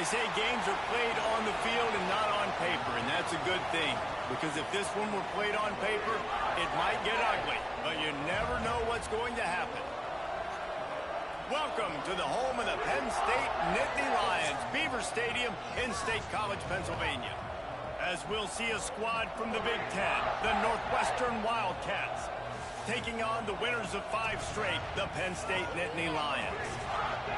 They say games are played on the field and not on paper, and that's a good thing. Because if this one were played on paper, it might get ugly. But you never know what's going to happen. Welcome to the home of the Penn State Nittany Lions, Beaver Stadium in State College, Pennsylvania. As we'll see a squad from the Big Ten, the Northwestern Wildcats, taking on the winners of 5 straight, the Penn State Nittany Lions.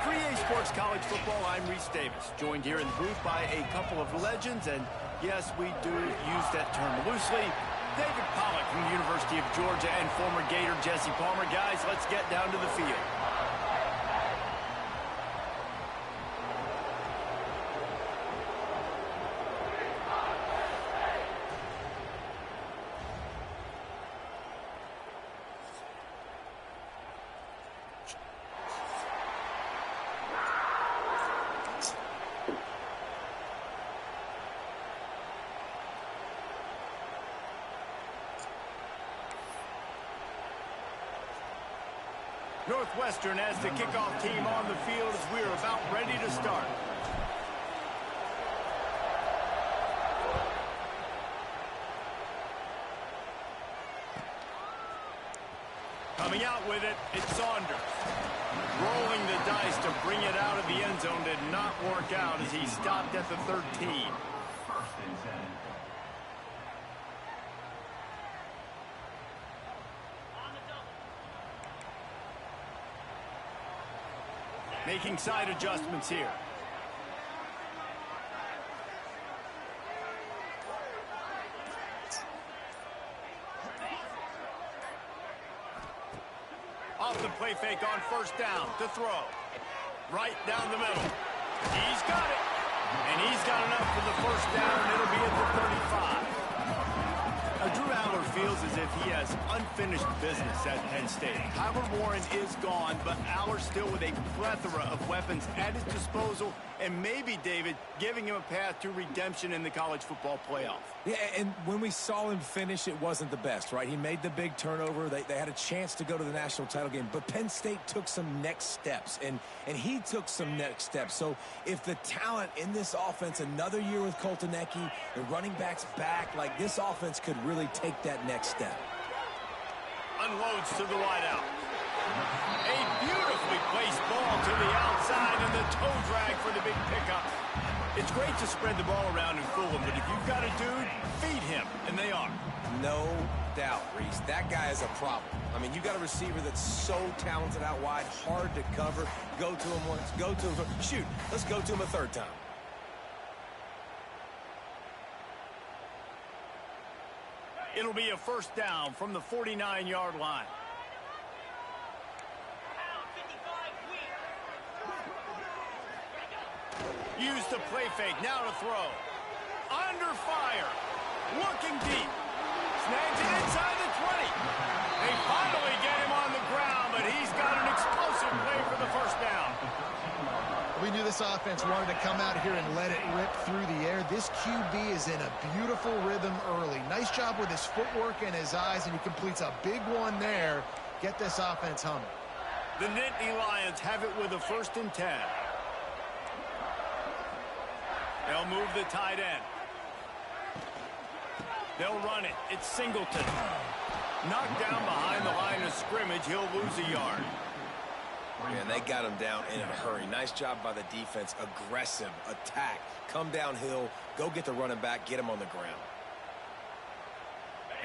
For EA Sports College Football, I'm Reese Davis, joined here in the booth by a couple of legends, and yes, we do use that term loosely. David Pollack from the University of Georgia and former Gator Jesse Palmer. Guys, let's get down to the field. Northwestern as the kickoff team on the field as we're about ready to start. Coming out with it, it's Saunders. Rolling the dice to bring it out of the end zone did not work out as he stopped at the 13. Making side adjustments here. Off the play fake on first down to throw. Right down the middle. He's got it. And he's got enough for the first down. It'll be at the 35. Drew Aller feels as if he has unfinished business at Penn State. Kyler Warren is gone, but Aller still with a plethora of weapons at his disposal, and maybe, David, giving him a path to redemption in the college football playoff. Yeah, and when we saw him finish, it wasn't the best, right? He made the big turnover. They had a chance to go to the national title game, but Penn State took some next steps, and he took some next steps. So if the talent in this offense, another year with Colton Ncaa, the running backs back, like this offense could really take that next step. Unloads to the wideout. A beautifully placed ball to the outside and the toe drag for the big pickup. It's great to spread the ball around and fool him, but if you've got a dude, feed him, and they are. No doubt, Reese. That guy is a problem. I mean, you got a receiver that's so talented out wide, hard to cover. Go to him once, go to him. Shoot, let's go to him a third time. It'll be a first down from the 49-yard line. Use the play fake, now to throw. Under fire, looking deep. Snags it inside the 20. They finally get him on the ground, but he's got an explosive play for the first down. We knew this offense wanted to come out here and let it rip through the air. This QB is in a beautiful rhythm early. Nice job with his footwork and his eyes, and he completes a big one there. Get this offense humming. The Nittany Lions have it with a 1st and 10. They'll move the tight end. They'll run it. It's Singleton. Knocked down behind the line of scrimmage. He'll lose a yard. And they got him down in a hurry. Nice job by the defense. Aggressive attack. Come downhill. Go get the running back. Get him on the ground.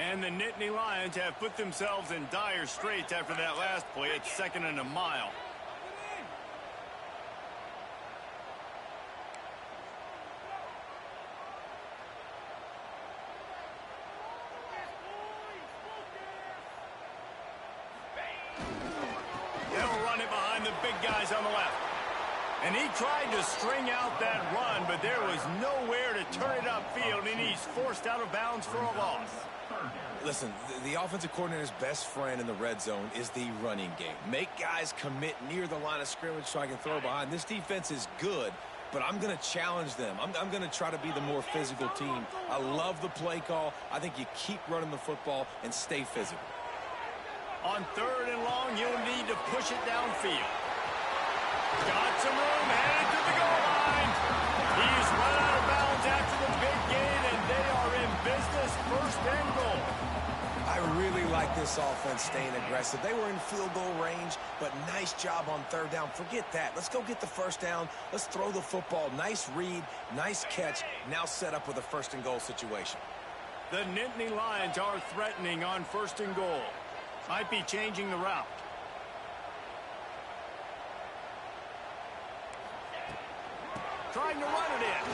And the Nittany Lions have put themselves in dire straits after that last play. It's 2nd and a mile. Guys on the left. And he tried to string out that run, but there was nowhere to turn it upfield, and he's forced out of bounds for a loss. Listen, the offensive coordinator's best friend in the red zone is the running game. Make guys commit near the line of scrimmage so I can throw behind. This defense is good, but I'm going to challenge them. I'm going to try to be the more physical team. I love the play call. I think you keep running the football and stay physical. On 3rd and long, you'll need to push it downfield. Got some room, headed to the goal line. this offense staying aggressive. They were in field goal range, but nice job on third down. Forget that. Let's go get the first down. Let's throw the football. Nice read, nice catch. Now set up with a first and goal situation. The Nittany Lions are threatening on first and goal. Might be changing the route. Trying to run it in.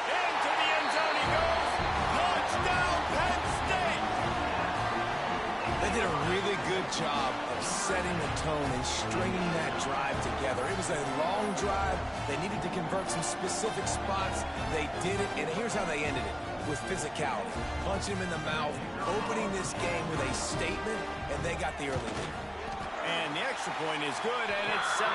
Into the end zone he goes. Touchdown, Penn State! They did a really good job of setting the tone and stringing that drive together. It was a long drive. They needed to convert some specific spots. They did it, and here's how they ended it. With physicality. Punch him in the mouth, opening this game with a statement, and they got the early lead. And the extra point is good, and it's 7-0.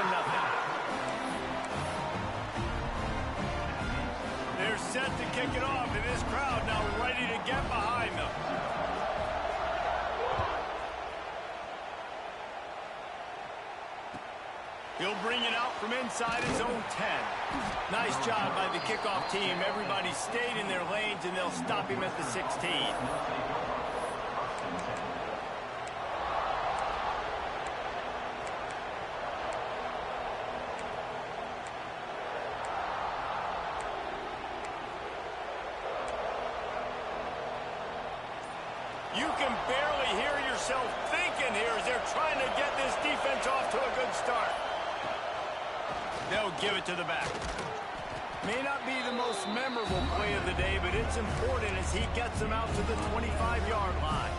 They're set to kick it off, and this crowd now ready to get behind them. He'll bring it out from inside his own 10. Nice job by the kickoff team. Everybody stayed in their lanes, and they'll stop him at the 16. You can barely hear yourself thinking here as they're trying to get this defense off to a good start. They'll give it to the back. May not be the most memorable play of the day, but it's important as he gets them out to the 25-yard line.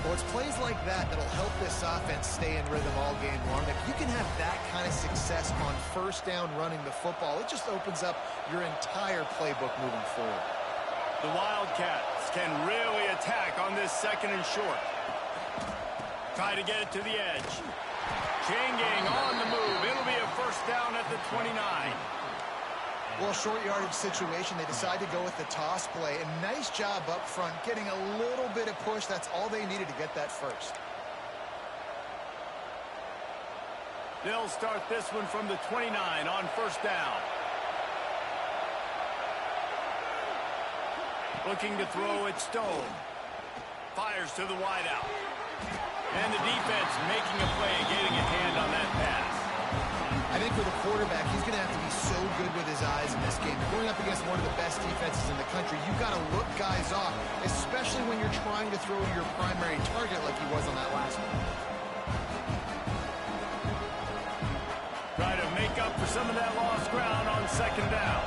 Well, it's plays like that that'll help this offense stay in rhythm all game long. If you can have that kind of success on first down running the football, it just opens up your entire playbook moving forward. The Wildcats can really attack on this second and short. Try to get it to the edge. Chain gang on the move. It'll be a first down at the 29. Well, short yardage situation, they decide to go with the toss play. And nice job up front, getting a little bit of push. That's all they needed to get that first. They'll start this one from the 29 on first down. Looking to throw it Stone. Fires to the wideout. And the defense making a play, getting a hand on that pass. I think for the quarterback, he's going to have to be so good with his eyes in this game. Going up against one of the best defenses in the country, you've got to look guys off, especially when you're trying to throw to your primary target like he was on that last one. Try to make up for some of that lost ground on second down.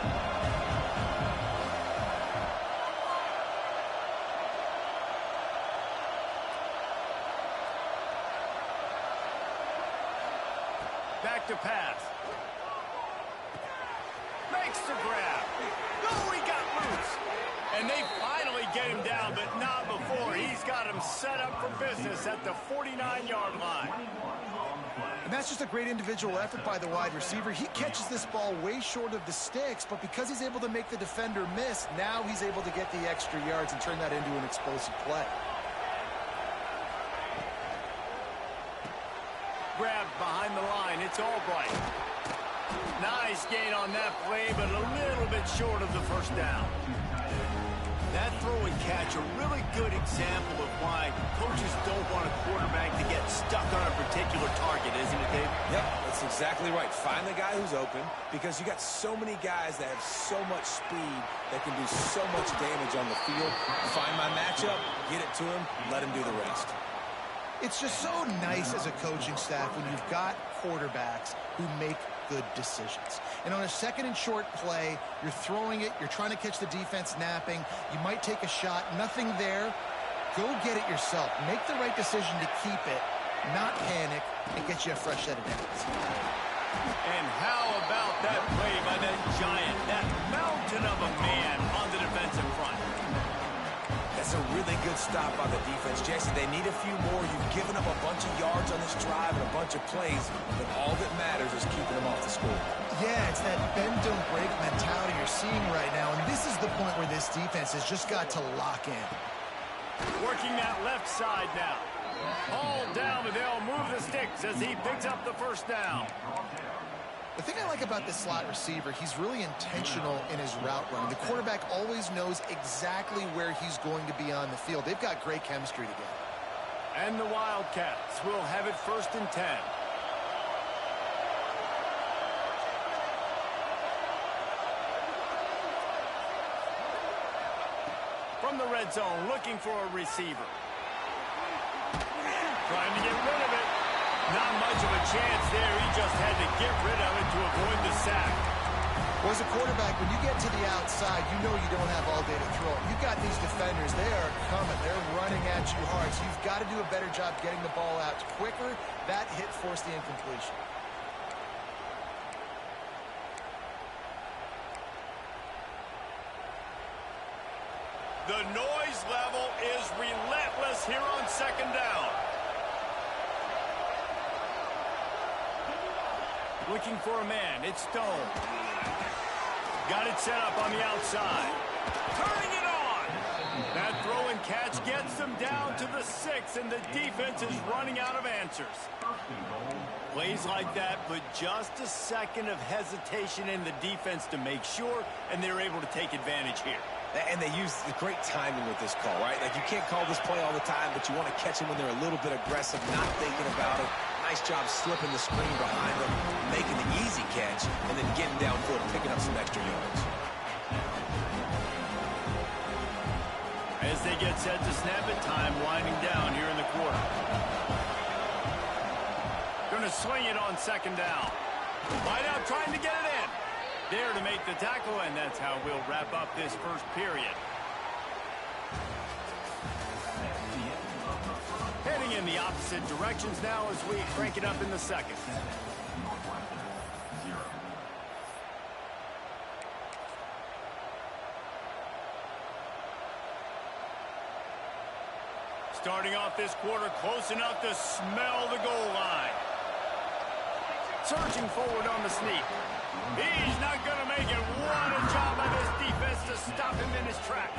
Back to pass. Makes the grab. Oh, he got loose. And they finally get him down, but not before. He's got him set up for business at the 49-yard line. And that's just a great individual effort by the wide receiver. He catches this ball way short of the sticks, but because he's able to make the defender miss, now he's able to get the extra yards and turn that into an explosive play. Grabbed behind the line. It's Albright. Nice gain on that play, but a little bit short of the first down. That throw and catch, a really good example of why coaches don't want a quarterback to get stuck on a particular target, isn't it, Dave? Yep, that's exactly right. Find the guy who's open, because you got so many guys that have so much speed that can do so much damage on the field. Find my matchup, get it to him, let him do the rest. It's just so nice as a coaching staff when you've got quarterbacks who make good decisions. And on a second and short play, you're throwing it, you're trying to catch the defense napping, you might take a shot, nothing there. Go get it yourself. Make the right decision to keep it, not panic, and get you a fresh set of downs. And how about that play by that giant, that mountain of a man on the defensive front? That's a really good stop by the defense. Jason, they need a few more. You've given up a bunch of yards on this drive and a bunch of plays, but all that matters is keeping them off the score. Yeah, it's that bend, don't break mentality you're seeing right now, and this is the point where this defense has just got to lock in. Working that left side now. All down, but they'll move the sticks as he picks up the first down. The thing I like about this slot receiver, he's really intentional in his route running. The quarterback always knows exactly where he's going to be on the field. They've got great chemistry together. And the Wildcats will have it 1st and 10. From the red zone, looking for a receiver. Trying to get rid of it. Not much of a chance there. He just had to get rid of it to avoid the sack. Well, as a quarterback, when you get to the outside, you know you don't have all day to throw. You've got these defenders. They are coming. They're running at you hard. So you've got to do a better job getting the ball out quicker. That hit forced the incompletion. The noise level is relentless here on 2nd down. Looking for a man. It's Stone. Got it set up on the outside. Turning it on. That throw and catch gets them down to the 6, and the defense is running out of answers. Plays like that put just a second of hesitation in the defense to make sure, and they're able to take advantage here. And they use the great timing with this call, right? Like, you can't call this play all the time, but you want to catch them when they're a little bit aggressive, not thinking about it. Nice job slipping the screen behind them, making the easy catch, and then getting downfield and picking up some extra yards. As they get set to snap it, time winding down here in the quarter. Going to swing it on 2nd down. Wide out trying to get it in. There to make the tackle, and that's how we'll wrap up this 1st period. Heading in the opposite directions now as we crank it up in the 2nd. Starting off this quarter close enough to smell the goal line. Surging forward on the sneak. He's not going to make it. What a job by this defense to stop him in his tracks.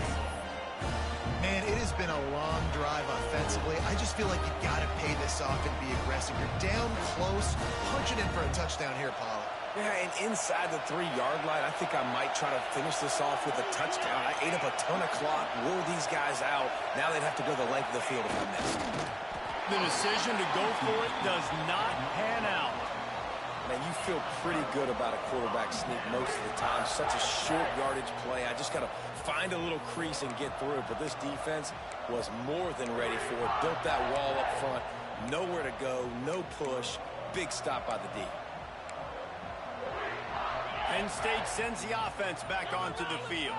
Man, it has been a long drive offensively. I just feel like you got to pay this off and be aggressive. You're down close. Punch it in for a touchdown here, Paulo. Yeah, and inside the 3-yard line, I think I might try to finish this off with a touchdown. I ate up a ton of clock, wore these guys out. Now they'd have to go the length of the field if I missed. The decision to go for it does not pan out. Man, you feel pretty good about a quarterback sneak most of the time. Such a short yardage play. I just got to find a little crease and get through. But this defense was more than ready for it. Built that wall up front. Nowhere to go. No push. Big stop by the D. Penn State sends the offense back onto the field.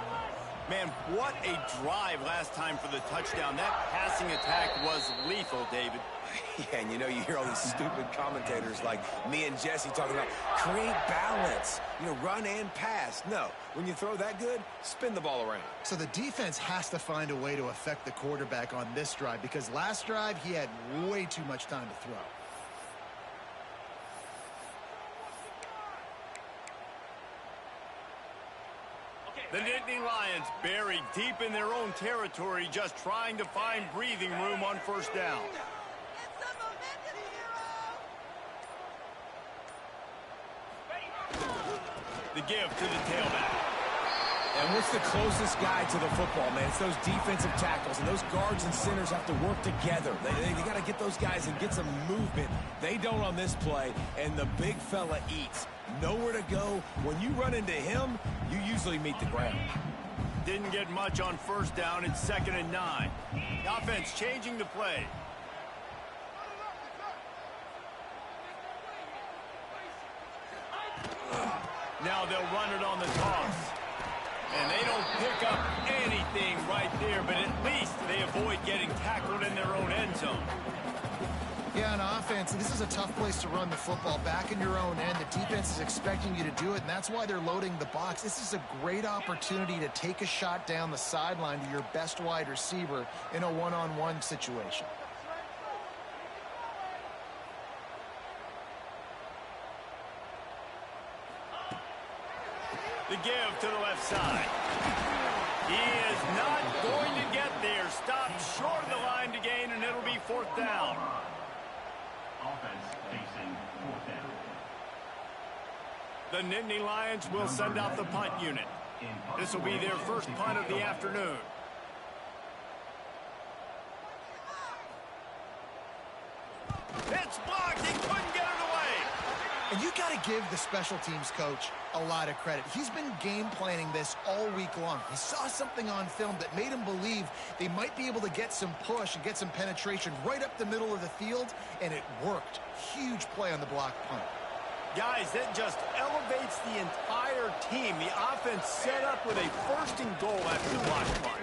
Man, what a drive last time for the touchdown. That passing attack was lethal, David. Yeah, and you know, you hear all these stupid commentators like me and Jesse talking about create balance, you know, run and pass. No, when you throw that good, spin the ball around. So the defense has to find a way to affect the quarterback on this drive because last drive he had way too much time to throw. The Nittany Lions buried deep in their own territory, just trying to find breathing room on 1st down. The give to the tailback. And what's the closest guy to the football, man? It's those defensive tackles, and those guards and centers have to work together. They got to get those guys and get some movement. They don't on this play, and the big fella eats. Nowhere to go. When you run into him, you usually meet the ground. Didn't get much on 1st down. It's 2nd and 9. The offense changing the play. Now they'll run it on the toss. And they don't pick up anything right there, but at least they avoid getting tackled in their own end zone. Yeah, on offense, this is a tough place to run the football. Back in your own end, the defense is expecting you to do it, and that's why they're loading the box. This is a great opportunity to take a shot down the sideline to your best wide receiver in a one-on-one situation. The give to the left side. He is not going to get there. Stopped short of the line to gain, and it'll be 4th down. Offense facing 4th down. The Nittany Lions will send out the punt unit. This will be their first punt of the afternoon. got to give the special teams coach a lot of credit. He's been game planning this all week long. He saw something on film that made him believe they might be able to get some push and get some penetration right up the middle of the field, and it worked. Huge play on the block punt. Guys, that just elevates the entire team. The offense set up with a first and goal after the block punt.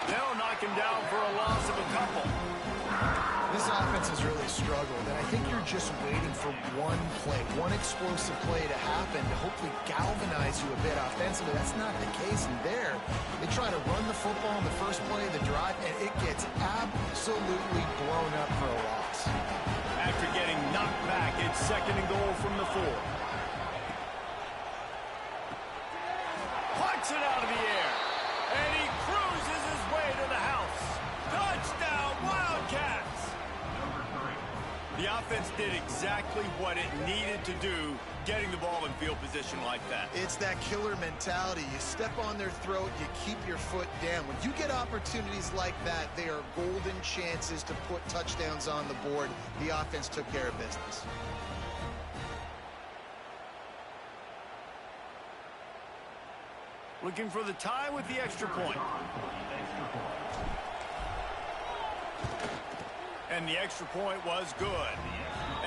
They'll knock him down for a loss of a couple. This offense has really struggled, and I think you're just waiting for one play, one explosive play to happen to hopefully galvanize you a bit offensively. That's not the case, and there, they try to run the football in the first play of the drive, and it gets absolutely blown up for a loss. After getting knocked back, it's second and goal from the 4. Plucks it out of the air, and he cruises his way to the house. Touchdown, Wildcats! The offense did exactly what it needed to do, getting the ball in field position like that. It's that killer mentality. You step on their throat, you keep your foot down. When you get opportunities like that, they are golden chances to put touchdowns on the board. The offense took care of business. Looking for the tie with the extra point. And the extra point was good.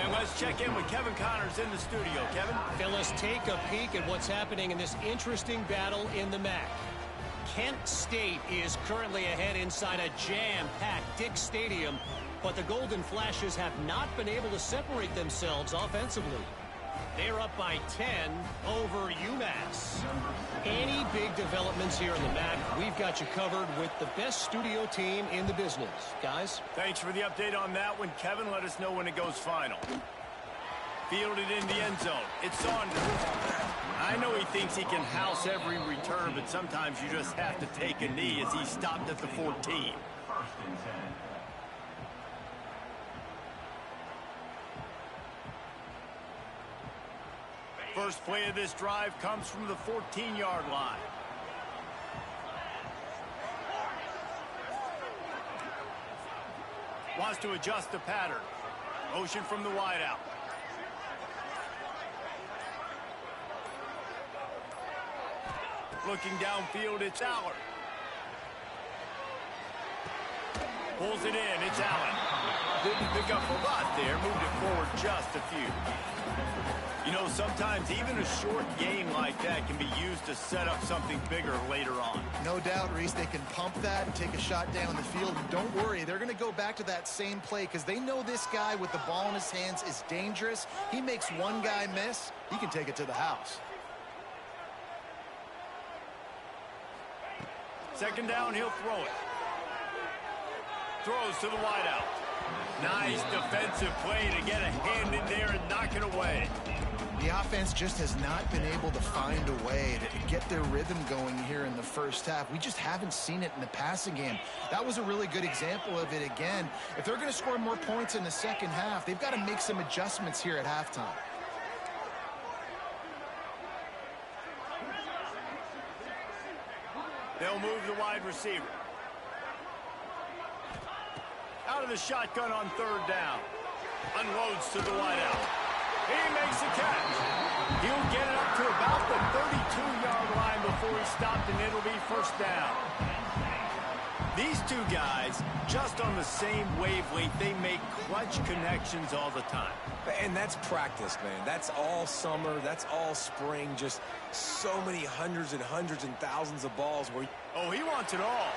And let's check in with Kevin Connors in the studio. Kevin? Fellas, take a peek at what's happening in this interesting battle in the MAC. Kent State is currently ahead inside a jam-packed Dick Stadium, but the Golden Flashes have not been able to separate themselves offensively. They're up by 10 over UMass. Any big developments here in the MAC, we've got you covered with the best studio team in the business. Guys? Thanks for the update on that one, Kevin. Let us know when it goes final. Fielded in the end zone. It's Saunders. I know he thinks he can house every return, but sometimes you just have to take a knee as he stopped at the 14. First and 10. First play of this drive comes from the 14-yard line. Wants to adjust the pattern. Motion from the wideout. Looking downfield, it's Allard. Pulls it in, it's Allen. Didn't pick up a lot there, moved it forward just a few. You know, sometimes even a short game like that can be used to set up something bigger later on. No doubt, Reese, they can pump that and take a shot down the field. And don't worry, they're going to go back to that same play because they know this guy with the ball in his hands is dangerous. He makes one guy miss, he can take it to the house. Second down, he'll throw it. Throws to the wideout. Nice defensive play to get a hand in there and knock it away. The offense just has not been able to find a way to get their rhythm going here in the first half. We just haven't seen it in the passing game. That was a really good example of it again. If they're going to score more points in the second half, they've got to make some adjustments here at halftime. They'll move the wide receiver. Out of the shotgun on third down. Unloads to the wideout. He makes a catch. He'll get it up to about the 32-yard line before he stopped, and it'll be first down. These two guys, just on the same wavelength, they make clutch connections all the time. And that's practice, man. That's all summer. That's all spring. Just so many hundreds and thousands of balls where... Oh, he wants it all.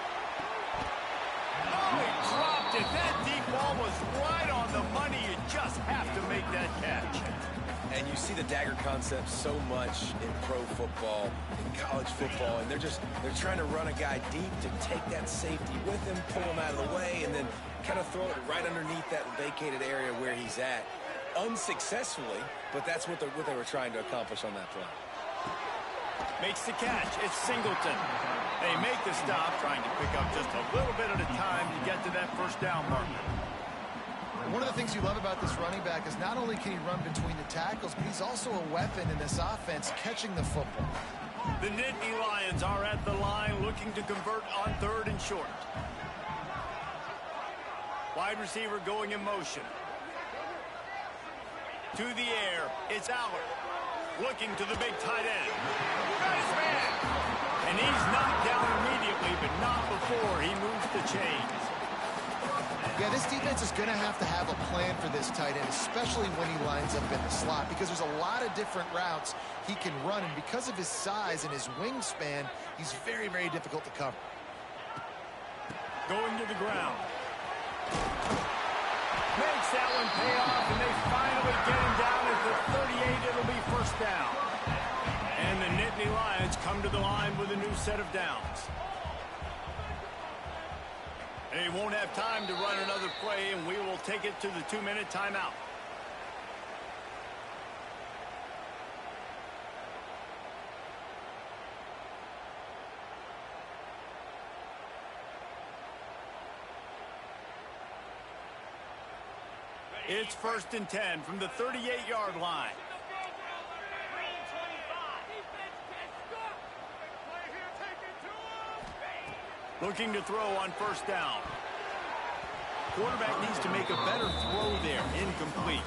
Oh, he dropped it. That deep ball was right on the money. You just have to make that catch. And you see the dagger concept so much in pro football, in college football, and they're trying to run a guy deep to take that safety with him, pull him out of the way, and then kind of throw it right underneath that vacated area where he's at. Unsuccessfully, but that's what they were trying to accomplish on that play. Makes the catch. It's Singleton. They make the stop, trying to pick up just a little bit at a time to get to that first down marker. One of the things you love about this running back is not only can he run between the tackles, but he's also a weapon in this offense, catching the football. The Nittany Lions are at the line looking to convert on third and short. Wide receiver going in motion. To the air, it's Allard. Looking to the big tight end. Got his man. And he's knocked down immediately, but not before he moves the chains. Yeah, this defense is going to have a plan for this tight end, especially when he lines up in the slot, because there's a lot of different routes he can run, and because of his size and his wingspan, he's very, very difficult to cover. Going to the ground. Makes that one pay off, and they finally get him down at the 38. It'll be first down. And the Nittany Lions come to the line with a new set of downs. They won't have time to run another play, and we will take it to the 2-minute timeout. It's 1st and 10 from the 38-yard line. Looking to throw on first down. Quarterback needs to make a better throw there. Incomplete.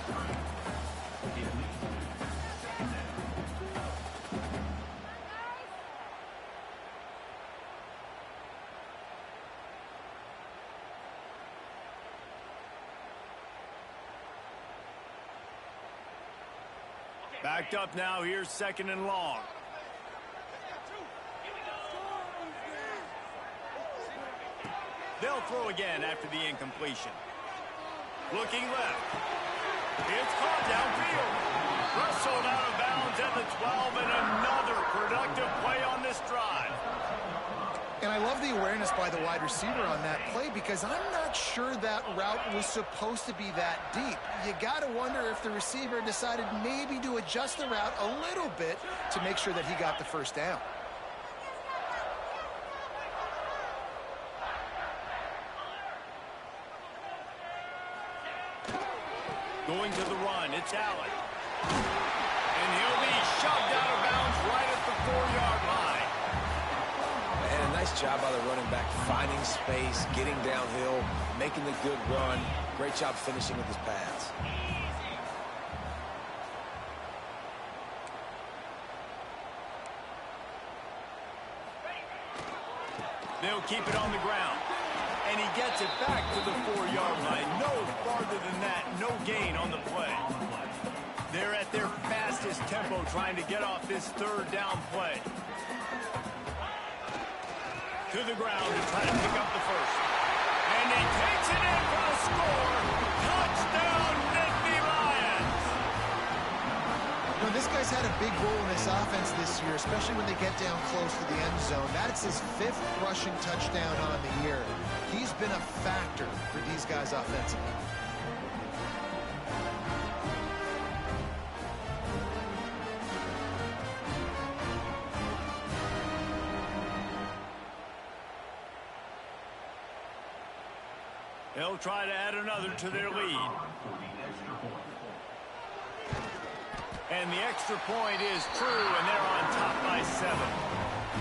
Backed up now. Here's 2nd and long. They'll throw again after the incompletion. Looking left. It's caught downfield. Wrestled out of bounds at the 12, and another productive play on this drive. And I love the awareness by the wide receiver on that play, because I'm not sure that route was supposed to be that deep. You got to wonder if the receiver decided maybe to adjust the route a little bit to make sure that he got the first down. Going to the run, it's Allen. And he'll be shoved out of bounds right at the 4-yard line. And a nice job by the running back, finding space, getting downhill, making the good run. Great job finishing with his pass. They'll keep it on the ground. And he gets it back to the 4-yard line. No farther than that. No gain on the play. They're at their fastest tempo trying to get off this 3rd down play. To the ground to try to pick up the first. And he takes it in for the score. Touchdown, Nittany Lions. You know, this guy's had a big role in this offense this year, especially when they get down close to the end zone. That's his 5th rushing touchdown on the year. He's been a factor for these guys offensively. They'll try to add another to their lead. And the extra point is true, and they're on top by 7.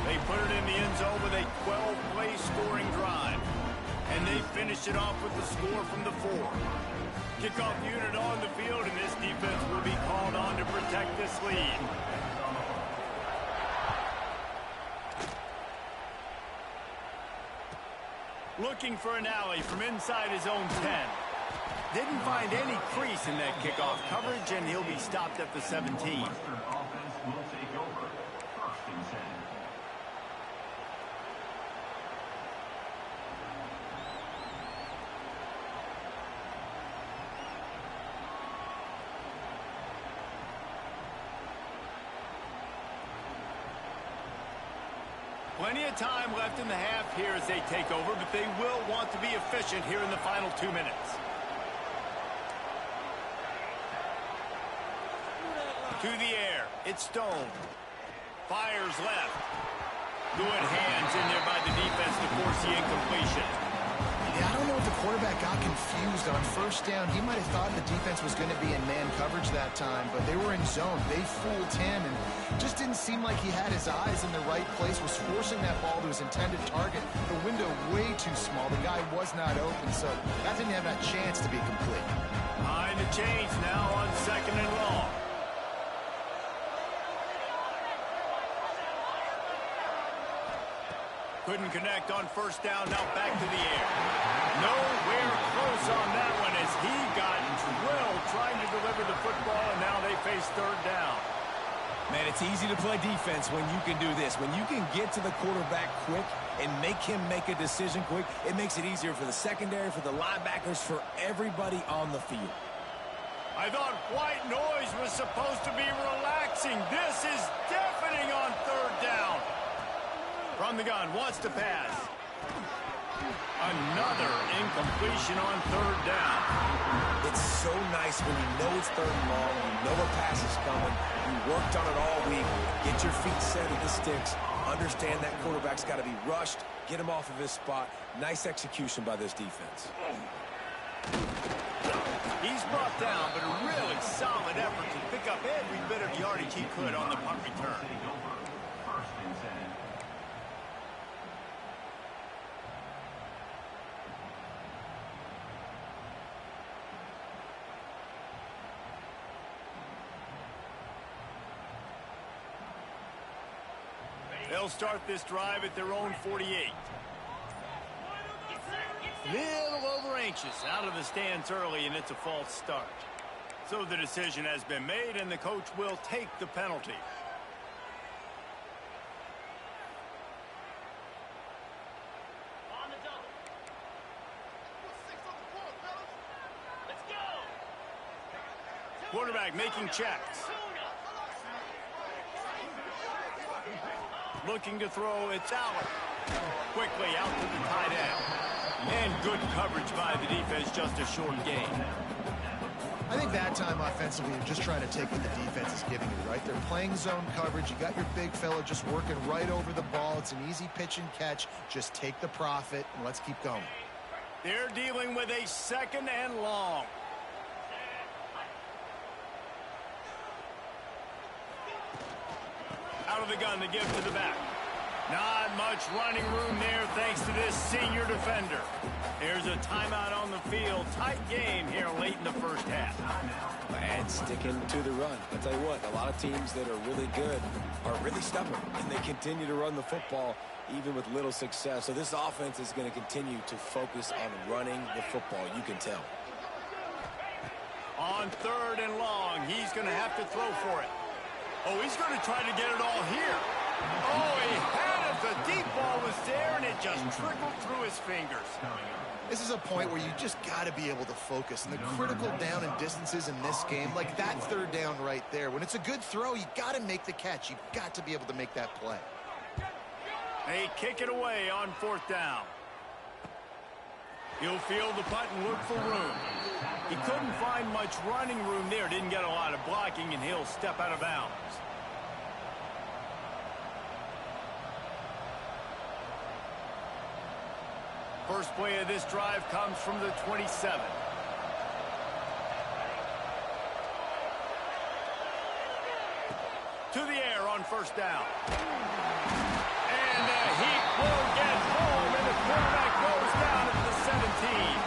They put it in the end zone with a 12-play scoring drive. And they finish it off with the score from the 4. Kickoff unit on the field, and this defense will be called on to protect this lead. Looking for an alley from inside his own 10. Didn't find any crease in that kickoff coverage, and he'll be stopped at the 17. Western offense will take over. 1st and 10. Plenty of time left in the half here as they take over, but they will want to be efficient here in the final 2 minutes. To the air, it's Stone. Fires left. Good hands in there by the defense to force the incompletion. Yeah, I don't know if the quarterback got confused on first down. He might have thought the defense was going to be in man coverage that time, but they were in zone. They fooled him, and just didn't seem like he had his eyes in the right place, was forcing that ball to his intended target. The window way too small. The guy was not open, so that didn't have that chance to be complete. Behind the chains now on 2nd and long. Couldn't connect on first down, now back to the air. Nowhere close on that one as he got drilled trying to deliver the football, and now they face third down. Man, it's easy to play defense when you can do this. When you can get to the quarterback quick and make him make a decision quick, it makes it easier for the secondary, for the linebackers, for everybody on the field. I thought white noise was supposed to be relaxing. This is deafening on third down. From the gun, wants to pass. Another incompletion on third down. It's so nice when you know it's third and long, you know a pass is coming, you worked on it all week, get your feet set at the sticks, understand that quarterback's got to be rushed, get him off of his spot. Nice execution by this defense. He's brought down, but a really solid effort to pick up every bit of yardage he could on the punt return. First and 10. They'll start this drive at their own 48. Little over anxious out of the stands early, and it's a false start. So the decision has been made, and the coach will take the penalty. On the double. Let's go. Quarterback making checks. Looking to throw, it's Allen. Quickly out to the tight end. And good coverage by the defense, just a short gain. I think that time offensively, you're just trying to take what the defense is giving you, right? They're playing zone coverage. You got your big fella just working right over the ball. It's an easy pitch and catch. Just take the profit, and let's keep going. They're dealing with a second and long. Out of the gun to give to the back. Not much running room there thanks to this senior defender. There's a timeout on the field. Tight game here late in the first half. And sticking to the run. I'll tell you what, a lot of teams that are really good are really stubborn, and they continue to run the football even with little success. So this offense is going to continue to focus on running the football. You can tell. On third and long, he's going to have to throw for it. Oh, he's going to try to get it all here. Oh, he had it. The deep ball was there, and it just trickled through his fingers. This is a point where you just got to be able to focus. And the critical down and distances in this game, like that third down right there, when it's a good throw, you got to make the catch. You've got to be able to make that play. They kick it away on fourth down. He'll field the punt and look for room. He couldn't find much running room there. Didn't get a lot of blocking, and he'll step out of bounds. First play of this drive comes from the 27. To the air on first down. And the heat will get home, and the quarterback goes down at the 17.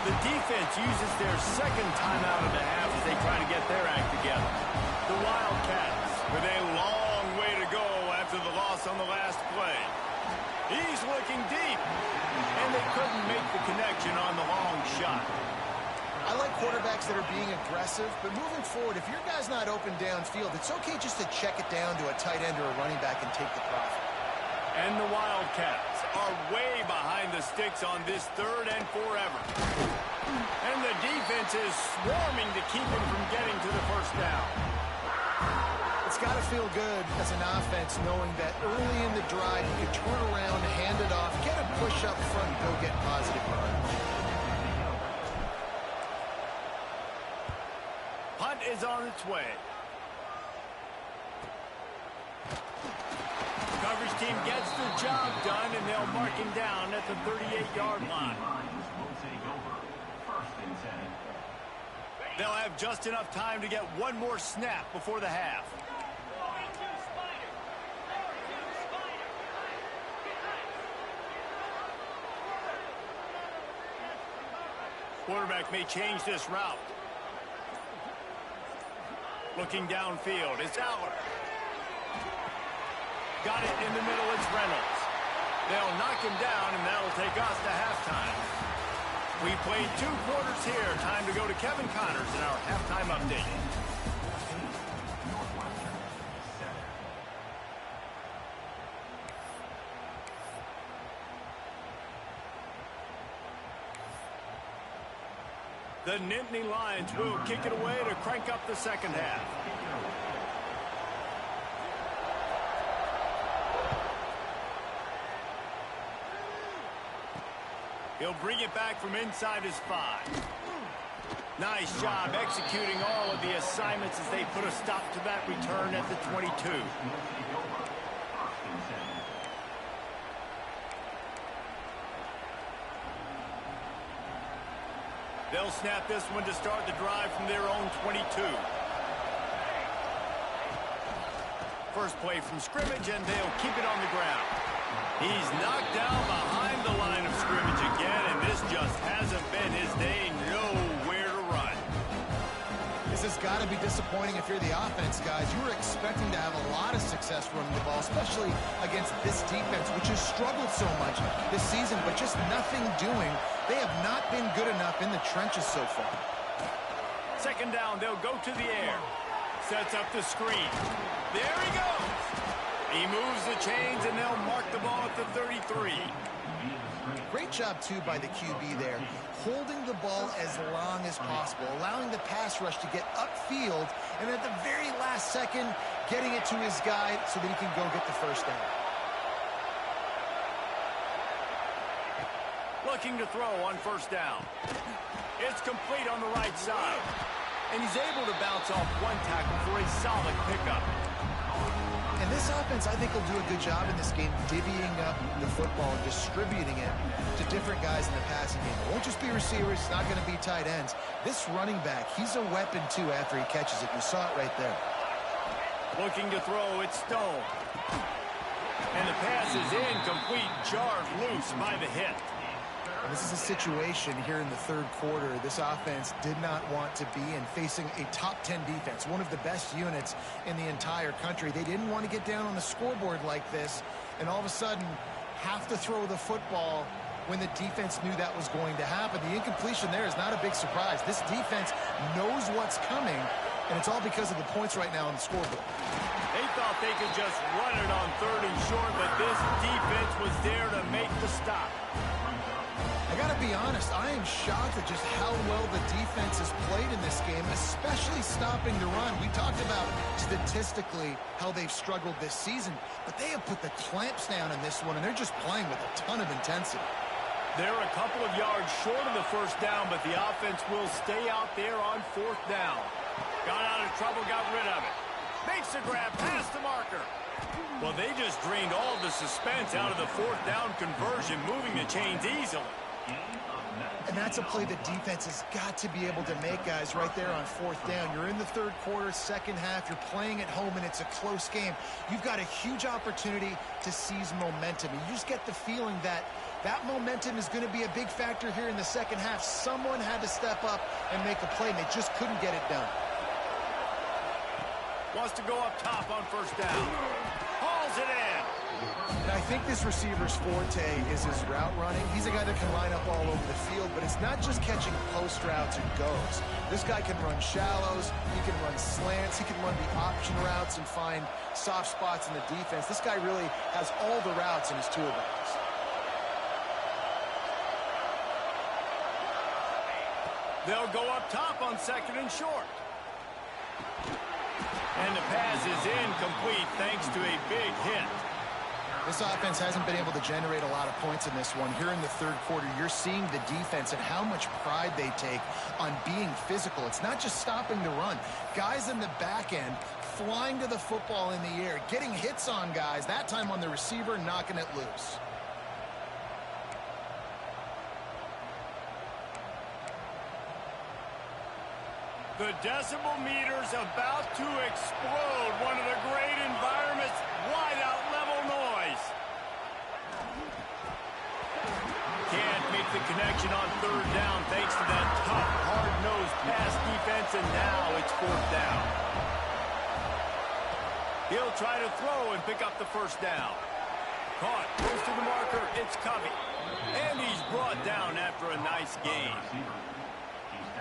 The defense uses their second timeout of the half as they try to get their act together. The Wildcats with a long way to go after the loss on the last play. He's looking deep, and they couldn't make the connection on the long shot. I like quarterbacks that are being aggressive, but moving forward, if your guy's not open downfield, it's okay just to check it down to a tight end or a running back and take the profit. And the Wildcats are way behind the sticks on this third and forever. And the defense is swarming to keep him from getting to the first down. It's got to feel good as an offense knowing that early in the drive you can turn around, hand it off, get a push up front, and go get positive yards. Punt is on its way. Coverage team gets the job done, and they'll mark him down at the 38-yard line. Will take over. First and 10. They'll have just enough time to get one more snap before the half. Quarterback may change this route. Looking downfield, it's Allen. Got it in the middle, it's Reynolds. They'll knock him down, and that'll take us to halftime. We played 2 quarters here. Time to go to Kevin Connors in our halftime update. The Nittany Lions will kick it away to crank up the second half. He'll bring it back from inside his 5. Nice job executing all of the assignments as they put a stop to that return at the 22. They'll snap this one to start the drive from their own 22. First play from scrimmage, and they'll keep it on the ground. He's knocked down behind the line of scrimmage again, and this just hasn't been his day. Nowhere to run. This has got to be disappointing if you're the offense, guys. You were expecting to have a lot of success running the ball, especially against this defense, which has struggled so much this season, but just nothing doing. They have not been good enough in the trenches so far. Second down, they'll go to the air. Sets up the screen. There he goes. He moves the chains, and they'll mark the ball at the 33. Great job, too, by the QB there, holding the ball as long as possible, allowing the pass rush to get upfield, and at the very last second, getting it to his guy so that he can go get the first down. Looking to throw on first down. It's complete on the right side. And he's able to bounce off one tackle for a solid pickup. And this offense, I think, will do a good job in this game divvying up the football and distributing it to different guys in the passing game. It won't just be receivers. It's not going to be tight ends. This running back, he's a weapon, too, after he catches it. You saw it right there. Looking to throw, it's Stone. And the pass is incomplete, jarred loose by the hit. And this is a situation here in the third quarter this offense did not want to be in, facing a top 10 defense, one of the best units in the entire country. They didn't want to get down on the scoreboard like this, and all of a sudden have to throw the football when the defense knew that was going to happen. The incompletion there is not a big surprise. This defense knows what's coming, and it's all because of the points right now on the scoreboard. They thought they could just run it on third and short, but this defense was there to make the stop. I got to be honest, I am shocked at just how well the defense has played in this game, especially stopping the run. We talked about statistically how they've struggled this season, but they have put the clamps down in this one, and they're just playing with a ton of intensity. They're a couple of yards short of the first down, but the offense will stay out there on fourth down. Got out of trouble, got rid of it. Makes the grab, past the marker. Well, they just drained all the suspense out of the fourth down conversion, moving the chains easily. And that's a play the defense has got to be able to make, guys, right there on fourth down. You're in the third quarter, second half. You're playing at home, and it's a close game. You've got a huge opportunity to seize momentum. You just get the feeling that that momentum is going to be a big factor here in the second half. Someone had to step up and make a play, and they just couldn't get it done. Wants to go up top on first down. Hauls it in. And I think this receiver's forte is his route running. He's a guy that can line up all over the field, but it's not just catching post routes and goes. This guy can run shallows, he can run slants, he can run the option routes and find soft spots in the defense. This guy really has all the routes in his toolbox. They'll go up top on second and short. And the pass is incomplete thanks to a big hit. This offense hasn't been able to generate a lot of points in this one. Here in the third quarter, you're seeing the defense and how much pride they take on being physical. It's not just stopping the run. Guys in the back end flying to the football in the air, getting hits on guys, that time on the receiver, knocking it loose. The decibel meter's about to explode. One of the great environments, wide-out level noise. Can't make the connection on third down thanks to that tough, hard-nosed pass defense, and now it's fourth down. He'll try to throw and pick up the first down. Caught, close to the marker, it's Covey. And he's brought down after a nice gain.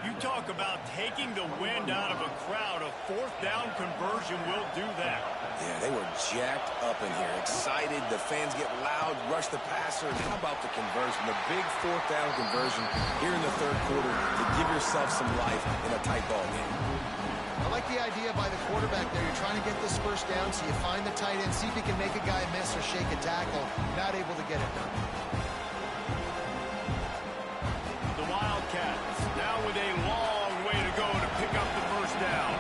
You talk about taking the wind out of a crowd. A fourth down conversion will do that. Yeah, they were jacked up in here, excited. The fans get loud, rush the passer. And how about the conversion? The big fourth down conversion here in the third quarter to give yourself some life in a tight ball game. I like the idea by the quarterback there. You're trying to get this first down, so you find the tight end, see if he can make a guy miss or shake a tackle. Not able to get it done. The Wildcats now with a long way to go to pick up the first down.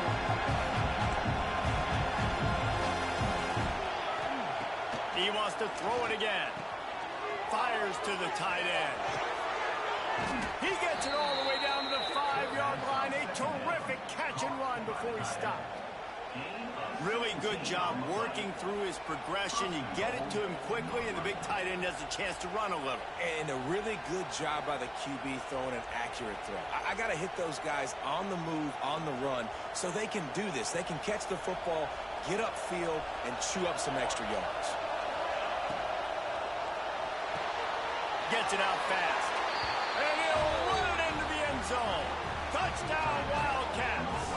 He wants to throw it again. Fires to the tight end. He gets it all the way down to the 5-yard line. A terrific catch and run before he stopped. Really good job working through his progression. You get it to him quickly, and the big tight end has a chance to run a little. And a really good job by the QB throwing an accurate throw. I got to hit those guys on the move, on the run, so they can do this. They can catch the football, get upfield, and chew up some extra yards. Gets it out fast. And he'll run it into the end zone. Touchdown, Wildcats.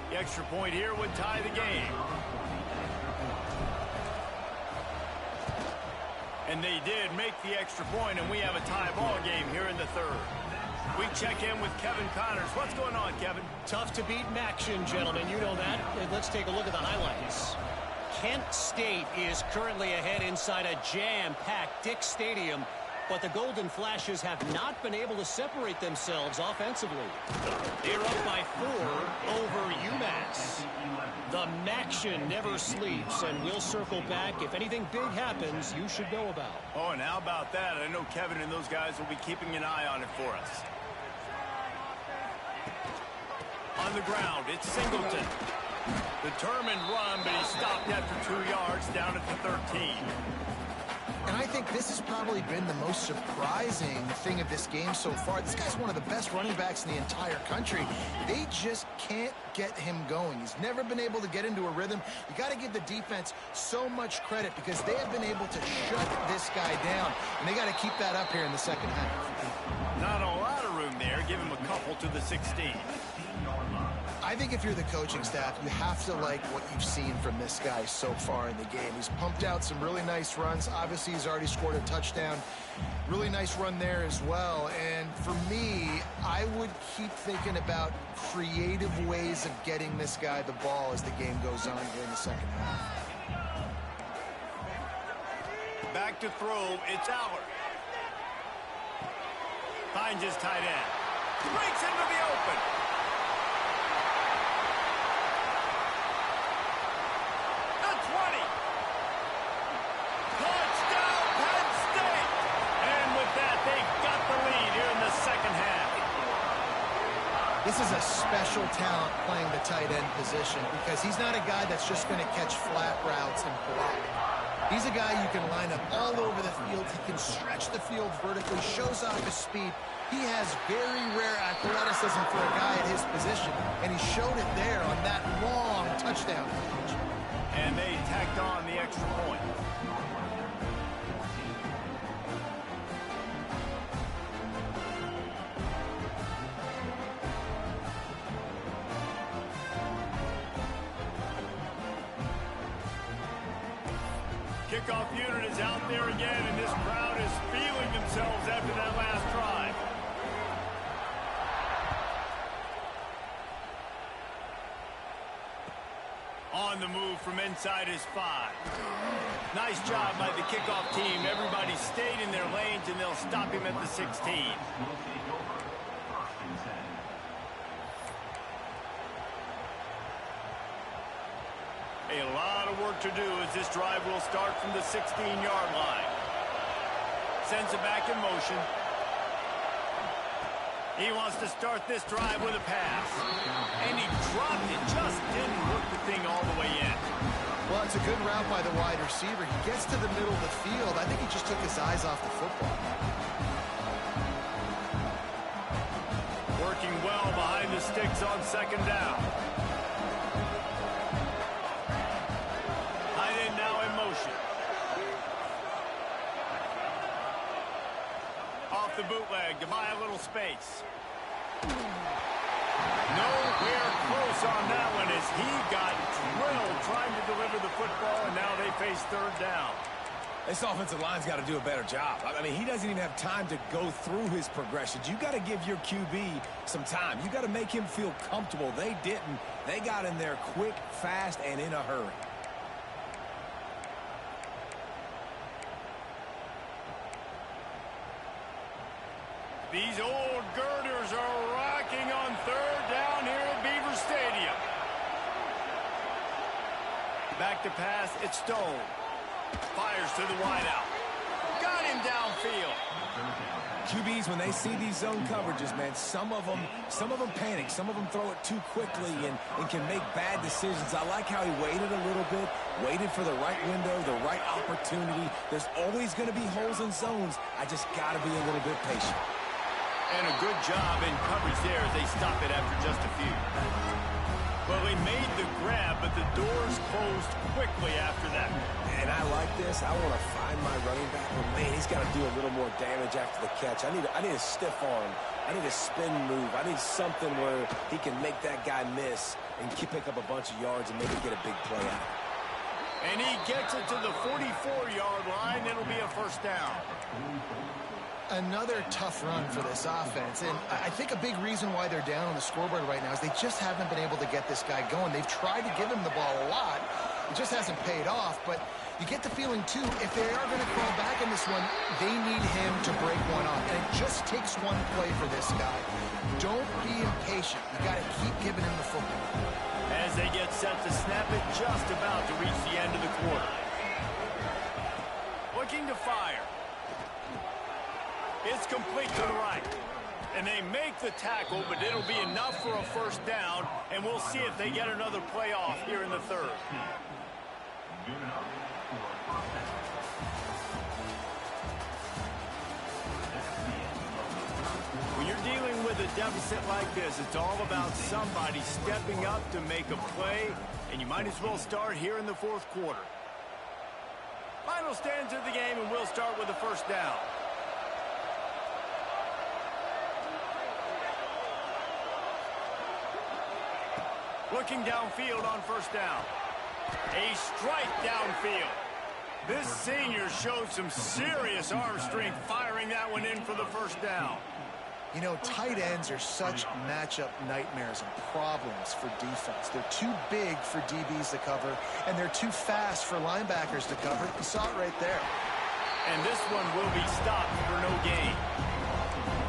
The extra point here would tie the game. And they did make the extra point, and we have a tie ball game here in the third. We check in with Kevin Connors. What's going on, Kevin? Tough to beat action, gentlemen. You know that. And let's take a look at the highlights. Kent State is currently ahead inside a jam-packed Dick Stadium, but the Golden Flashes have not been able to separate themselves offensively. They're up by 4 over UMass. The Maction never sleeps, and we'll circle back. If anything big happens, you should know about. Oh, and how about that? I know Kevin and those guys will be keeping an eye on it for us. On the ground, it's Singleton. Determined run, but he stopped after 2 yards down at the 13. And I think this has probably been the most surprising thing of this game so far. This guy's one of the best running backs in the entire country. They just can't get him going. He's never been able to get into a rhythm. You got to give the defense so much credit because they have been able to shut this guy down. And they got to keep that up here in the second half. Not a lot of room there. Give him a couple to the 16. I think if you're the coaching staff, you have to like what you've seen from this guy so far in the game. He's pumped out some really nice runs. Obviously, he's already scored a touchdown. Really nice run there as well. And for me, I would keep thinking about creative ways of getting this guy the ball as the game goes on here in the second half. Back to throw, it's Allard. Finds his tight end. Breaks into the open. This is a special talent playing the tight end position because he's not a guy that's just going to catch flat routes and block. He's a guy you can line up all over the field. He can stretch the field vertically, shows off his speed. He has very rare athleticism for a guy at his position, and he showed it there on that long touchdown catch. And they tacked on the extra point. Kickoff unit is out there again, and this crowd is feeling themselves after that last drive. On the move from inside his 5. Nice job by the kickoff team. Everybody stayed in their lanes, and they'll stop him at the 16. A lot of work to do as this drive will start from the 16-yard line. Sends it back in motion. He wants to start this drive with a pass. And he dropped it, just didn't hook the thing all the way in. Well, it's a good route by the wide receiver. He gets to the middle of the field. I think he just took his eyes off the football. Working well the sticks on second down. Tight end now in motion. Off the bootleg to buy a little space. Nowhere close on that one as he got drilled trying to deliver the football, and now they face third down. This offensive line's got to do a better job. I mean, he doesn't even have time to go through his progressions. You got to give your QB some time. You got to make him feel comfortable. They didn't. They got in there quick, fast, and in a hurry. These old girders are rocking on third down here at Beaver Stadium. Back to pass, it's Stone. Fires to the wideout. Got him downfield. QBs, when they see these zone coverages, man, some of them panic. Some of them throw it too quickly and can make bad decisions. I like how he waited a little bit, waited for the right window, the right opportunity. There's always going to be holes in zones. I just got to be a little bit patient. And a good job in coverage there as they stop it after just a few. Well, they made the grab, but the doors closed quickly after that. And I like this. I want to find my running back. But, man, he's got to do a little more damage after the catch. I need a stiff arm. I need a spin move. I need something where he can make that guy miss and pick up a bunch of yards and maybe get a big play out. And he gets it to the 44-yard line. It'll be a first down. Another tough run for this offense, and I think a big reason why they're down on the scoreboard right now is they just haven't been able to get this guy going. They've tried to give him the ball a lot. It just hasn't paid off, but you get the feeling, too, if they are going to crawl back in this one, they need him to break one off, and it just takes one play for this guy. Don't be impatient. You got to keep giving him the football. As they get set to snap it, just about to reach the end of the quarter. Looking to fire. It's complete to the right. And they make the tackle, but it'll be enough for a first down, and we'll see if they get another play off here in the third. When you're dealing with a deficit like this, it's all about somebody stepping up to make a play, and you might as well start here in the fourth quarter. Final stands of the game, and we'll start with the first down. Looking downfield on first down. A strike downfield. This senior showed some serious arm strength firing that one in for the first down. You know, tight ends are such matchup nightmares and problems for defense. They're too big for DBs to cover, and they're too fast for linebackers to cover. You saw it right there. And this one will be stopped for no gain.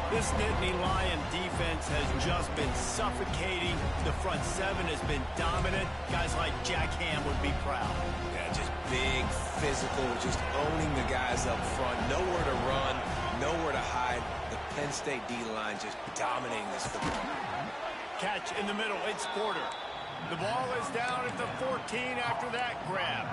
This Nittany Lion defense has just been suffocating. The front seven has been dominant. Guys like Jack Ham would be proud. Yeah, just big, physical, just owning the guys up front. Nowhere to run, nowhere to hide. The Penn State D-line just dominating this football. Catch in the middle. It's Porter. The ball is down at the 14 after that grab.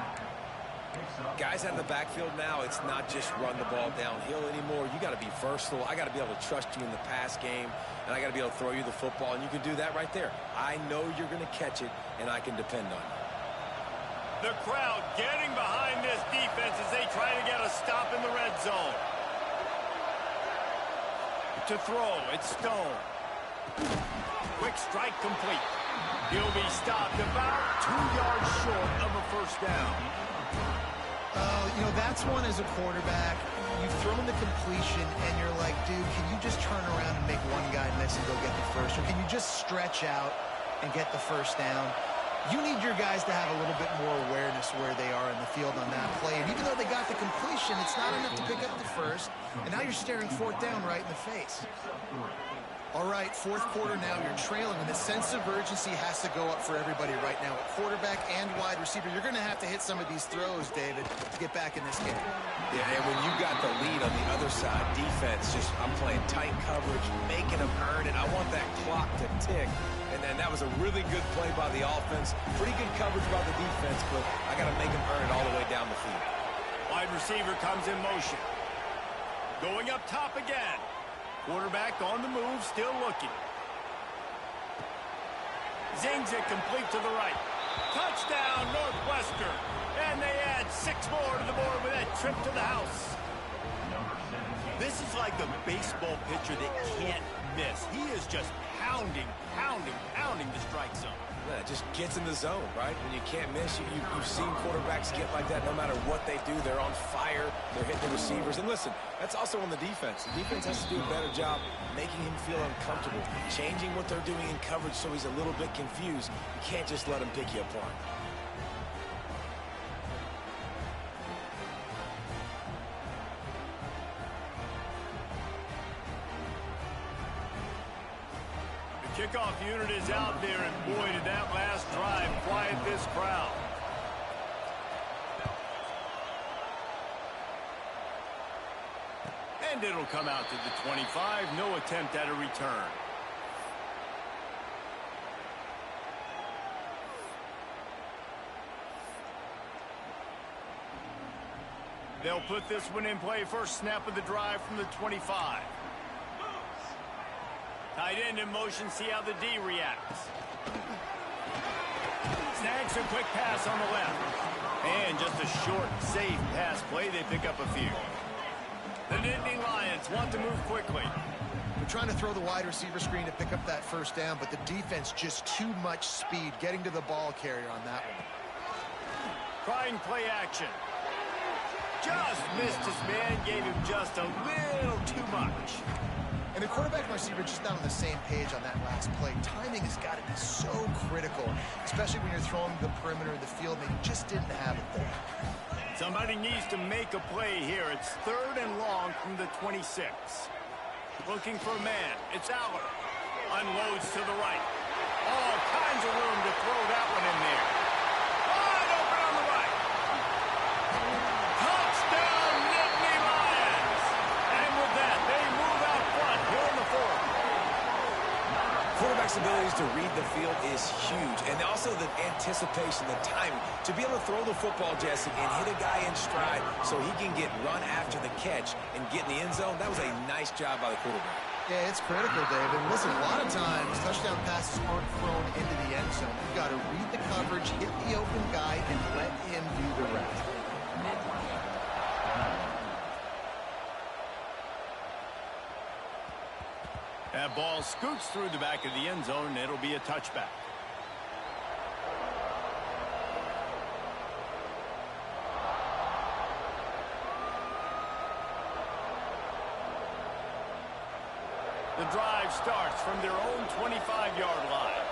Guys out of the backfield now, it's not just run the ball downhill anymore. You got to be versatile. I got to be able to trust you in the pass game, and I got to be able to throw you the football, and you can do that right there. I know you're going to catch it, and I can depend on you. The crowd getting behind this defense as they try to get a stop in the red zone. To throw, it's Stone. Quick strike complete. He'll be stopped about 2 yards short of a first down. You know, that's one as a quarterback. You've thrown the completion, and you're like, dude, can you just turn around and make one guy miss and go get the first? Or can you just stretch out and get the first down? You need your guys to have a little bit more awareness where they are in the field on that play. And even though they got the completion, it's not enough to pick up the first. And now you're staring fourth down right in the face. All right, fourth quarter now, you're trailing, and the sense of urgency has to go up for everybody right now. At quarterback and wide receiver, you're going to have to hit some of these throws, David, to get back in this game. Yeah, and when you got the lead on the other side, defense, I'm playing tight coverage, making them earn it. I want that clock to tick. And then that was a really good play by the offense. Pretty good coverage by the defense, but I got to make them earn it all the way down the field. Wide receiver comes in motion. Going up top again. Quarterback on the move, still looking. Zings it complete to the right. Touchdown, Northwestern. And they add 6 more to the board with that trip to the house. This is like a baseball pitcher that can't miss. He is just pounding the strike zone. Yeah, it just gets in the zone, right? When you can't miss, you've seen quarterbacks get like that no matter what they do. They're on fire. They're hitting the receivers. And listen, that's also on the defense. The defense has to do a better job making him feel uncomfortable, changing what they're doing in coverage so he's a little bit confused. You can't just let him pick you apart. Kickoff unit is out there, and boy, did that last drive quiet this crowd. And it'll come out to the 25. No attempt at a return. They'll put this one in play. First snap of the drive from the 25. Tight end in motion, see how the D reacts. Snags a quick pass on the left. And just a short, safe pass play. They pick up a few. The Nittany Lions want to move quickly. They're trying to throw the wide receiver screen to pick up that first down, but the defense just too much speed getting to the ball carrier on that one. Trying play action. Just missed his man, gave him just a little too much. And the quarterback and receiver just not on the same page on that last play. Timing has got to be so critical, especially when you're throwing the perimeter of the field. They just didn't have it there. Somebody needs to make a play here. It's 3rd and long from the 26. Looking for a man. It's Aller. Unloads to the right. All kinds of room to throw that one in there. Wide open on the right. Touchdown, Nittany Lions. And with that, they move out front here in the 4th. Quarterback's abilities to read the field is huge. And also the anticipation, the timing. To be able to throw the football, Jesse, and hit a guy in stride so he can get run after the catch and get in the end zone, that was a nice job by the quarterback. Yeah, it's critical, David. Listen, a lot of times, touchdown passes aren't thrown into the end zone. You've got to read the coverage, hit the open guy, and let him do the rest. That ball scoots through the back of the end zone, and it'll be a touchback. The drive starts from their own 25-yard line.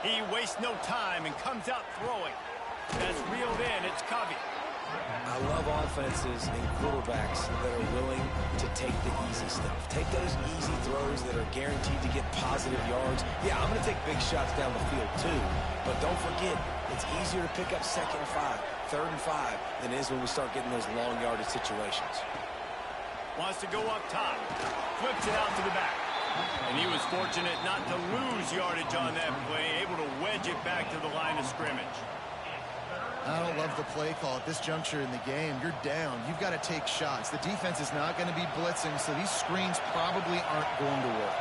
He wastes no time and comes out throwing. That's reeled in. It's Covey. I love offenses and quarterbacks that are willing to take the easy stuff. Take those easy throws that are guaranteed to get positive yards. Yeah, I'm going to take big shots down the field too. But don't forget, it's easier to pick up 2nd and 5, 3rd and 5 than it is when we start getting those long yardage situations. Wants to go up top. Flips it out to the back. And he was fortunate not to lose yardage on that play, able to wedge it back to the line of scrimmage. I don't love the play call at this juncture in the game. You're down. You've got to take shots. The defense is not going to be blitzing, so these screens probably aren't going to work.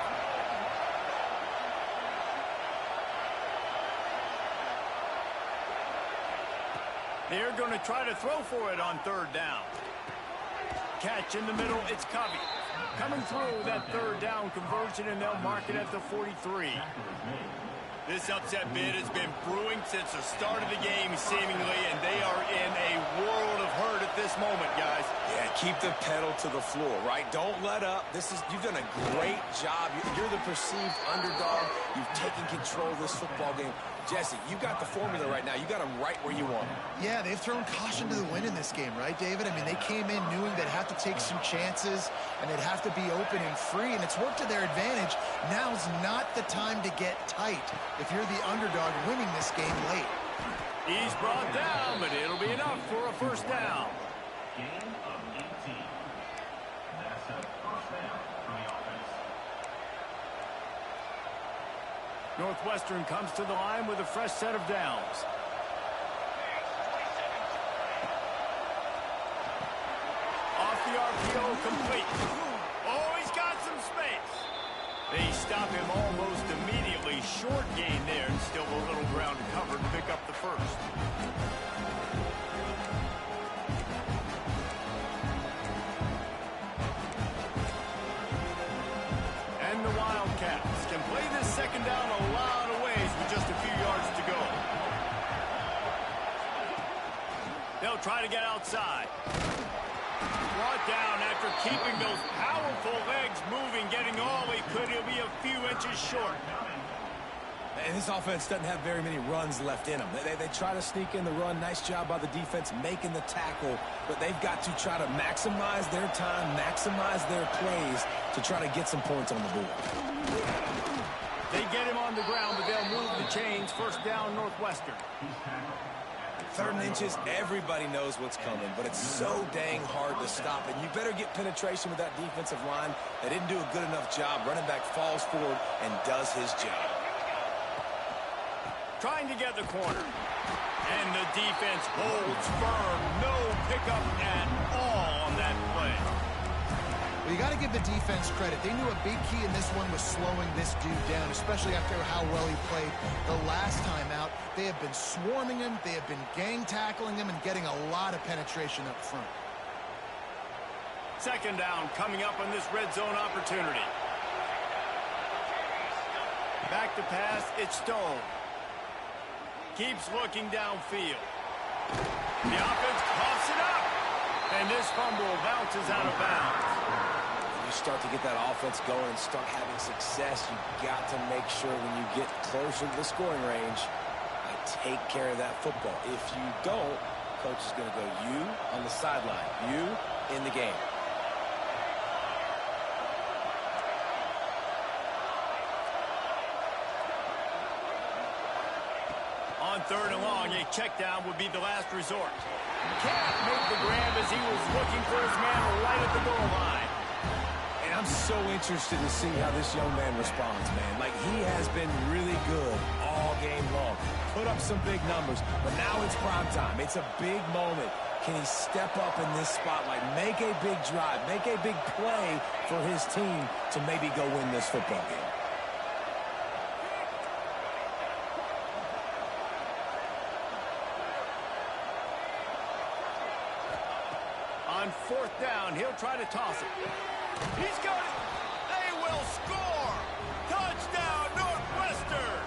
They're going to try to throw for it on 3rd down. Catch in the middle, it's Covey. Coming through that 3rd down conversion, and they'll mark it at the 43. This upset bid has been brewing since the start of the game, seemingly, and they are in a world of hurt at this moment, guys. Yeah, keep the pedal to the floor, right? Don't let up. You've done a great job. You're the perceived underdog. You've taken control of this football game. Jesse, you've got the formula right now. You got them right where you want them. Yeah, they've thrown caution to the wind in this game, right, David? I mean, they came in knowing they'd have to take some chances and they'd have to be open and free, and it's worked to their advantage. Now's not the time to get tight if you're the underdog winning this game late. He's brought down, but it'll be enough for a 1st down. Gain of 18. That's a 1st down for the offense. Northwestern comes to the line with a fresh set of downs. Off the RPO, complete. Oh, he's got some space. They stop him almost immediately. Short gain there, and still a little ground to cover to pick up the first. And the Wildcats can play this second down a lot of ways with just a few yards to go. They'll try to get outside. Brought down after keeping those powerful legs moving, getting all he could. He'll be a few inches short. And this offense doesn't have very many runs left in them. They try to sneak in the run. Nice job by the defense making the tackle. But they've got to try to maximize their time, maximize their plays to try to get some points on the board. They get him on the ground, but they'll move the chains. First down, Northwestern. 3rd and inches, everybody knows what's coming, but it's so dang hard to stop it. You better get penetration with that defensive line. They didn't do a good enough job. Running back falls forward and does his job. Trying to get the corner. And the defense holds firm. No pickup at all on that play. Well, you got to give the defense credit. They knew a big key in this one was slowing this dude down, especially after how well he played the last time out. They have been swarming him. They have been gang tackling him and getting a lot of penetration up front. Second down coming up on this red zone opportunity. Back to pass, it's Stone. Keeps looking downfield. The offense coughs it up. And this fumble bounces out of bounds. You start to get that offense going and start having success, you got to make sure when you get closer to the scoring range, you take care of that football. If you don't, coach is going to go you on the sideline, you in the game. On 3rd and long, a check down would be the last resort. Can't make the grab as he was looking for his man right at the goal line. And I'm so interested to see how this young man responds, man. Like, he has been really good all game long. Put up some big numbers, but now it's prime time. It's a big moment. Can he step up in this spotlight, make a big drive, make a big play for his team to maybe go win this football game? On 4th down, he'll try to toss it. He's got it. They will score. Touchdown, Northwestern.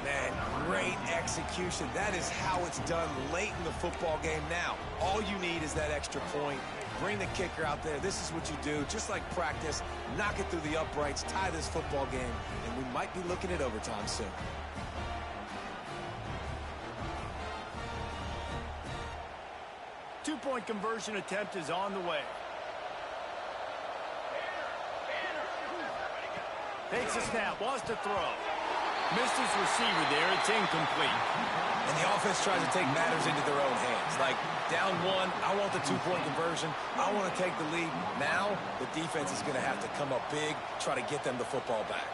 Man, great execution. That is how it's done late in the football game now. All you need is that extra point. Bring the kicker out there. This is what you do. Just like practice, knock it through the uprights, tie this football game, and we might be looking at overtime soon. Two-point conversion attempt is on the way. Takes a snap, wants to throw. Missed his receiver there, it's incomplete. And the offense tries to take matters into their own hands. Like, down 1, I want the 2-point conversion. I want to take the lead. Now, the defense is going to have to come up big, try to get them the football back.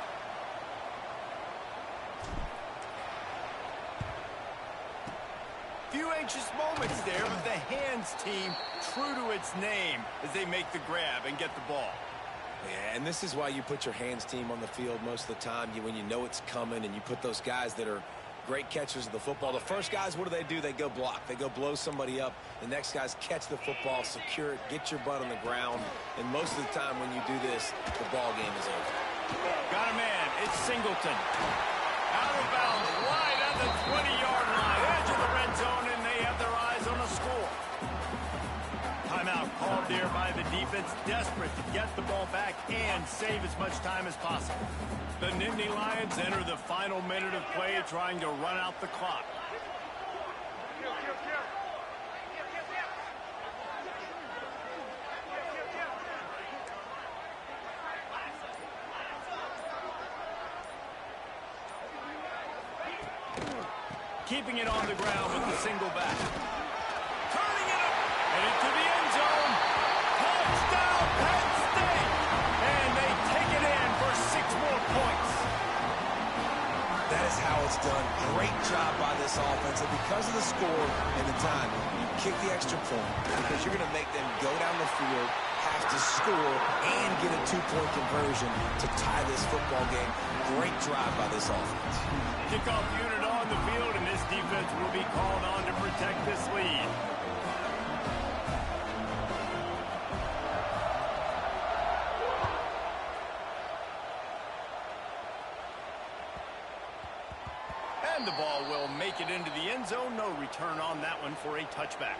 Few anxious moments there, but the hands team true to its name as they make the grab and get the ball. Yeah, and this is why you put your hands team on the field most of the time. When you know it's coming and you put those guys that are great catchers of the football. The first guys, what do? They go block. They go blow somebody up. The next guys catch the football, secure it, get your butt on the ground. And most of the time when you do this, the ball game is over. Got a man. It's Singleton. Out of bounds, right at the 20-yard line. Edge of the red zone, and they have their eyes on a score. Timeout called there by the defense, desperate to get the ball back and save as much time as possible. The Nittany Lions enter the final minute of play, trying to run out the clock. Keeping it on the ground with the single back. Turning it up, headed to the end zone. Touchdown, Penn State! And they take it in for 6 more points. That is how it's done. Great job by this offense. And because of the score and the time, you kick the extra point because you're going to make them go down the field, have has to score and get a two-point conversion to tie this football game. Great drive by this offense. Kickoff unit on the field, and this defense will be called on to protect this lead. And the ball will make it into the end zone. No return on that one for a touchback.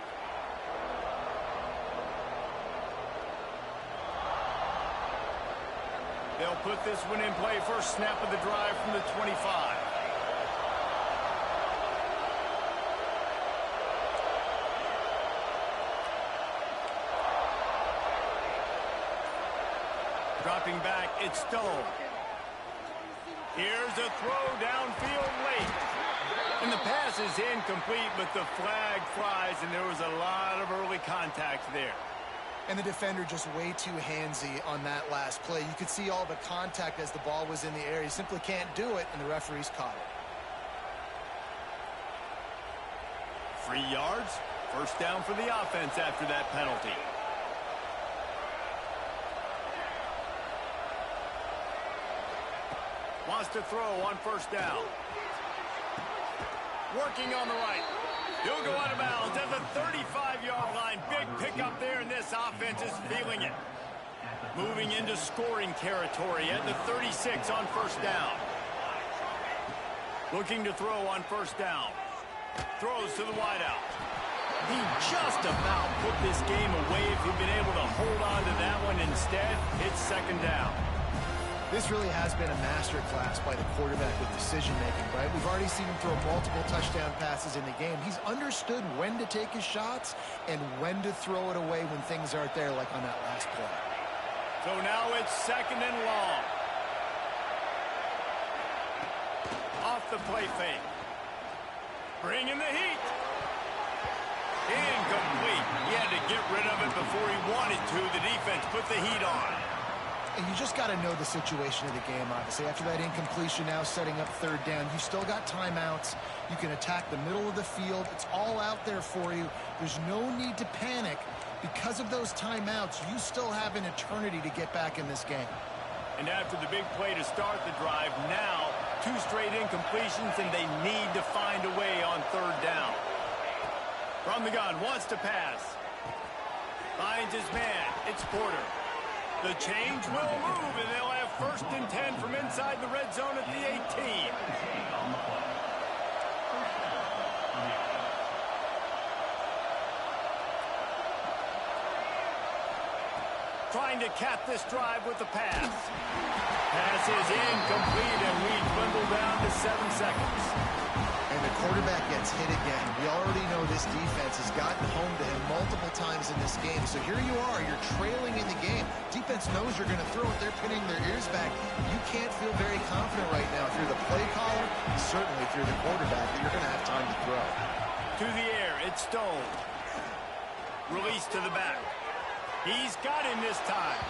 They'll put this one in play. First snap of the drive from the 25. Dropping back, it's Stone. Here's a throw downfield late. And the pass is incomplete, but the flag flies, and there was a lot of early contact there. And the defender just way too handsy on that last play. You could see all the contact as the ball was in the air. He simply can't do it, and the referees caught it. 3 yards. First down for the offense after that penalty. Wants to throw on first down. Working on the right. He'll go out of bounds at the 35-yard line. Big pickup there, and this offense is feeling it. Moving into scoring territory at the 36 on first down. Looking to throw on first down. Throws to the wideout. He just about put this game away if he'd been able to hold on to that one. Instead, it's second down. This really has been a masterclass by the quarterback with decision-making, right? We've already seen him throw multiple touchdown passes in the game. He's understood when to take his shots and when to throw it away when things aren't there, like on that last play. So now it's second and long. Off the play fake. Bringing the heat. Incomplete. He had to get rid of it before he wanted to. The defense put the heat on. And you just got to know the situation of the game, obviously. After that incompletion, now setting up third down, you still got timeouts. You can attack the middle of the field. It's all out there for you. There's no need to panic. Because of those timeouts, you still have an eternity to get back in this game. And after the big play to start the drive, now 2 straight incompletions, and they need to find a way on third down. From the gun, wants to pass. Finds his man. It's Porter. The change will move, and they'll have first and 10 from inside the red zone at the 18. Trying to cap this drive with the pass. Pass is incomplete, and we dwindle down to 7 seconds. And the quarterback gets hit again. We already know this defense has gotten home to him multiple times in this game. So here you are, you're trailing in the game. Defense knows you're going to throw it. They're pinning their ears back. You can't feel very confident right now if you're the play caller, certainly if you're the quarterback, that you're going to have time to throw. To the air, it's Stone. Release to the back. He's got him this time.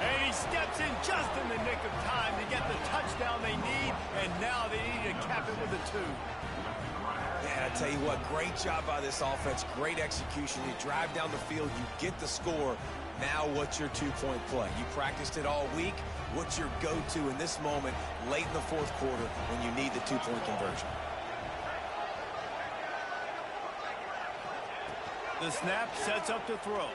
And he steps in just in the nick of time to get the touchdown they need, and now they need to cap it with a 2. Yeah, I tell you what, great job by this offense, great execution. You drive down the field, you get the score. Now what's your 2-point play? You practiced it all week. What's your go-to in this moment late in the fourth quarter when you need the 2-point conversion? The snap sets up to throw.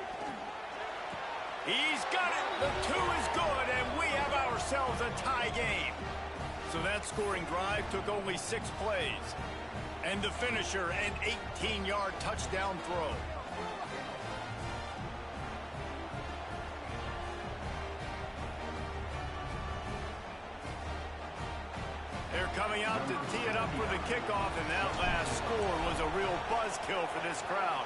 He's got it. The 2 is good, and we have ourselves a tie game. So that scoring drive took only 6 plays. And the finisher, an 18-yard touchdown throw. They're coming out to tee it up for the kickoff, and that last score was a real buzzkill for this crowd.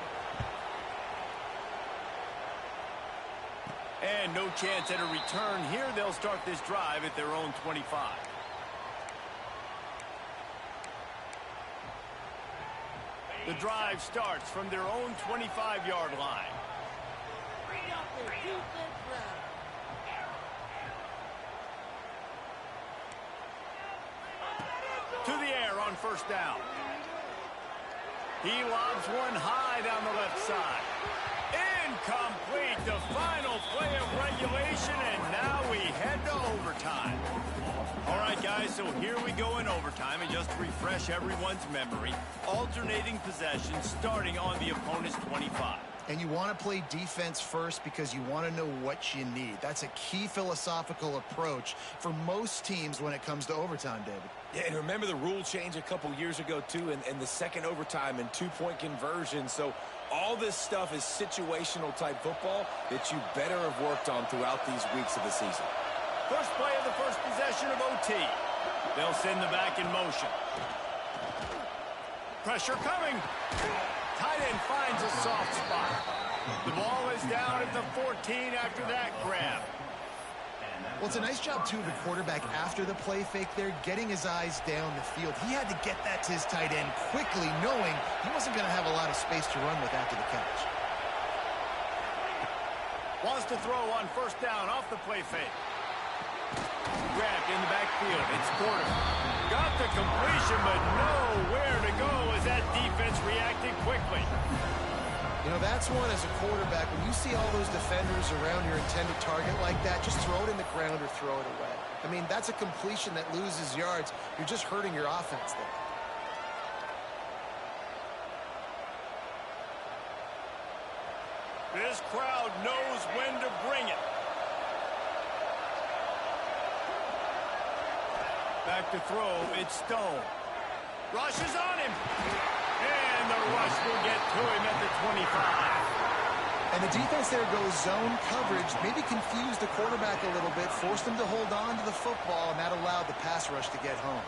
And no chance at a return here. They'll start this drive at their own 25. The drive starts from their own 25-yard line. To the air on first down. He lobs one high down the left side. Incomplete. The final play of regulation, and now we head to overtime. All right, guys, so here we go in overtime, and just to refresh everyone's memory, alternating possession starting on the opponent's 25. And you want to play defense first because you want to know what you need. That's a key philosophical approach for most teams when it comes to overtime, David. Yeah, and remember the rule change a couple years ago, too, and the second overtime and two-point conversion. So all this stuff is situational type football that you better have worked on throughout these weeks of the season. First play of the first possession of OT. They'll send the back in motion. Pressure coming. Tight end finds a soft spot. The ball is down at the 14 after that grab. Well, it's a nice job, too, of the quarterback after the play fake there, getting his eyes down the field. He had to get that to his tight end quickly, knowing he wasn't going to have a lot of space to run with after the catch. Wants to throw on first down off the play fake. Grabbed in the backfield. It's Porter. Got the completion, but nowhere to go as that defense reacted quickly. You know, that's one as a quarterback. When you see all those defenders around your intended target like that, just throw it in the ground or throw it away. I mean, that's a completion that loses yards. You're just hurting your offense there. This crowd knows when to bring it. Back to throw, it's Stone. Rush is on him. And the rush will get to him at the 25. And the defense there goes zone coverage, maybe confused the quarterback a little bit, forced him to hold on to the football, and that allowed the pass rush to get home.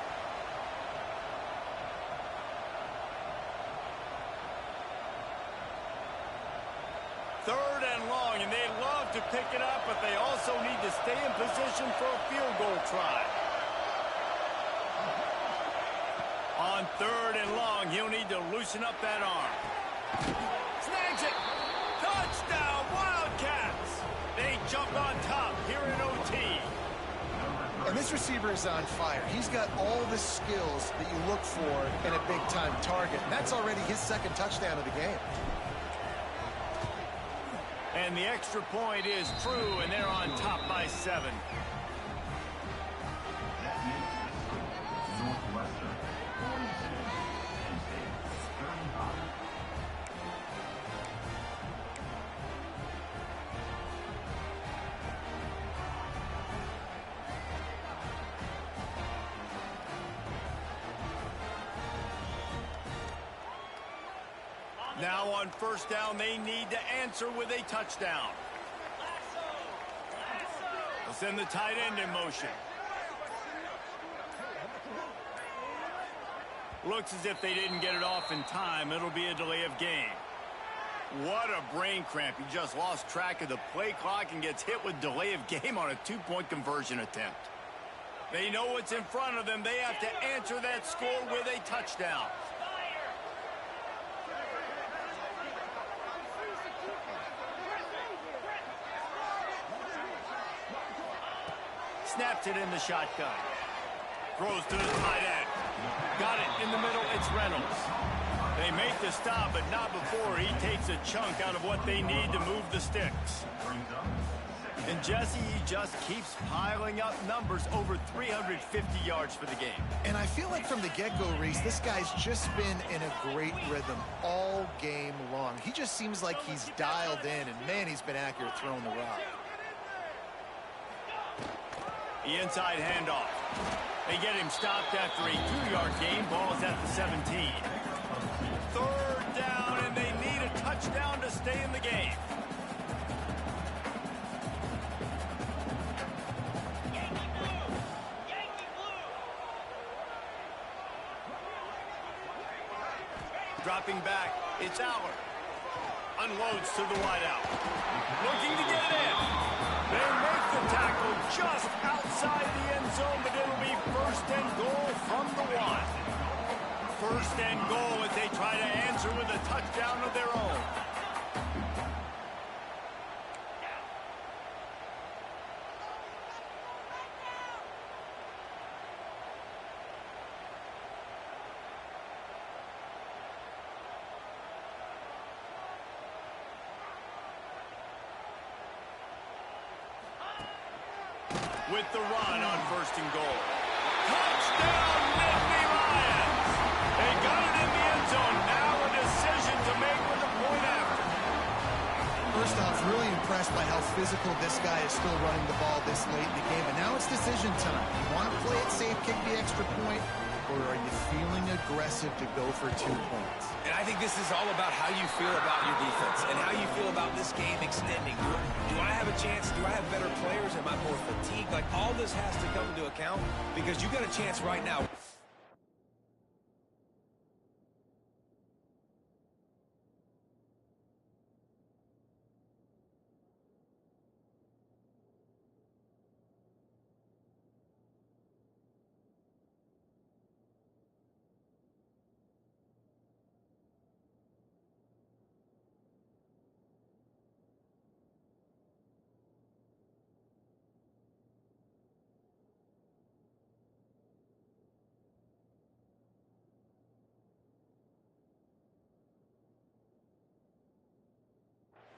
Third and long, and they love to pick it up, but they also need to stay in position for a field goal try. On third and long, he'll need to loosen up that arm. Snags it. Touchdown, Wildcats. They jump on top here in OT. And this receiver is on fire. He's got all the skills that you look for in a big-time target. And that's already his second touchdown of the game. And the extra point is true, and they're on top by 7. Northwestern 46, Penn State 35. Now on first down, they need to answer with a touchdown. They'll send the tight end in motion. Looks as if they didn't get it off in time. It'll be a delay of game. What a brain cramp. He just lost track of the play clock and gets hit with delay of game on a two-point conversion attempt. They know what's in front of them. They have to answer that score with a touchdown. Snaps it in the shotgun. Throws to the tight end. Got it in the middle. It's Reynolds. They make the stop, but not before he takes a chunk out of what they need to move the sticks. And Jesse, he just keeps piling up numbers, over 350 yards for the game. And I feel like from the get-go, Reese, this guy's just been in a great rhythm all game long. He just seems like he's dialed in, and man, he's been accurate throwing the rock. The inside handoff. They get him stopped after a 2-yard gain. Ball's at the 17. Third down, and they need a touchdown to stay in the game. Dropping back, it's Aller. Unloads to the wideout. Looking to get it in. They make the tackle just outside the end zone, but it'll be first and goal from the 1. First and goal as they try to answer with a touchdown of their own. with the run on 1st and goal. Touchdown, Nittany Lions! They got it in the end zone. Now a decision to make with a point after. First off, really impressed by how physical this guy is still running the ball this late in the game. But now it's decision time. You want to play it safe, kick the extra point, or are you feeling aggressive to go for 2 points? And I think this is all about how you feel about your defense and how you feel about this game extending. Do I have a chance? Do I have better players? Am I more fatigued? Like, all this has to come into account because you got a chance right now.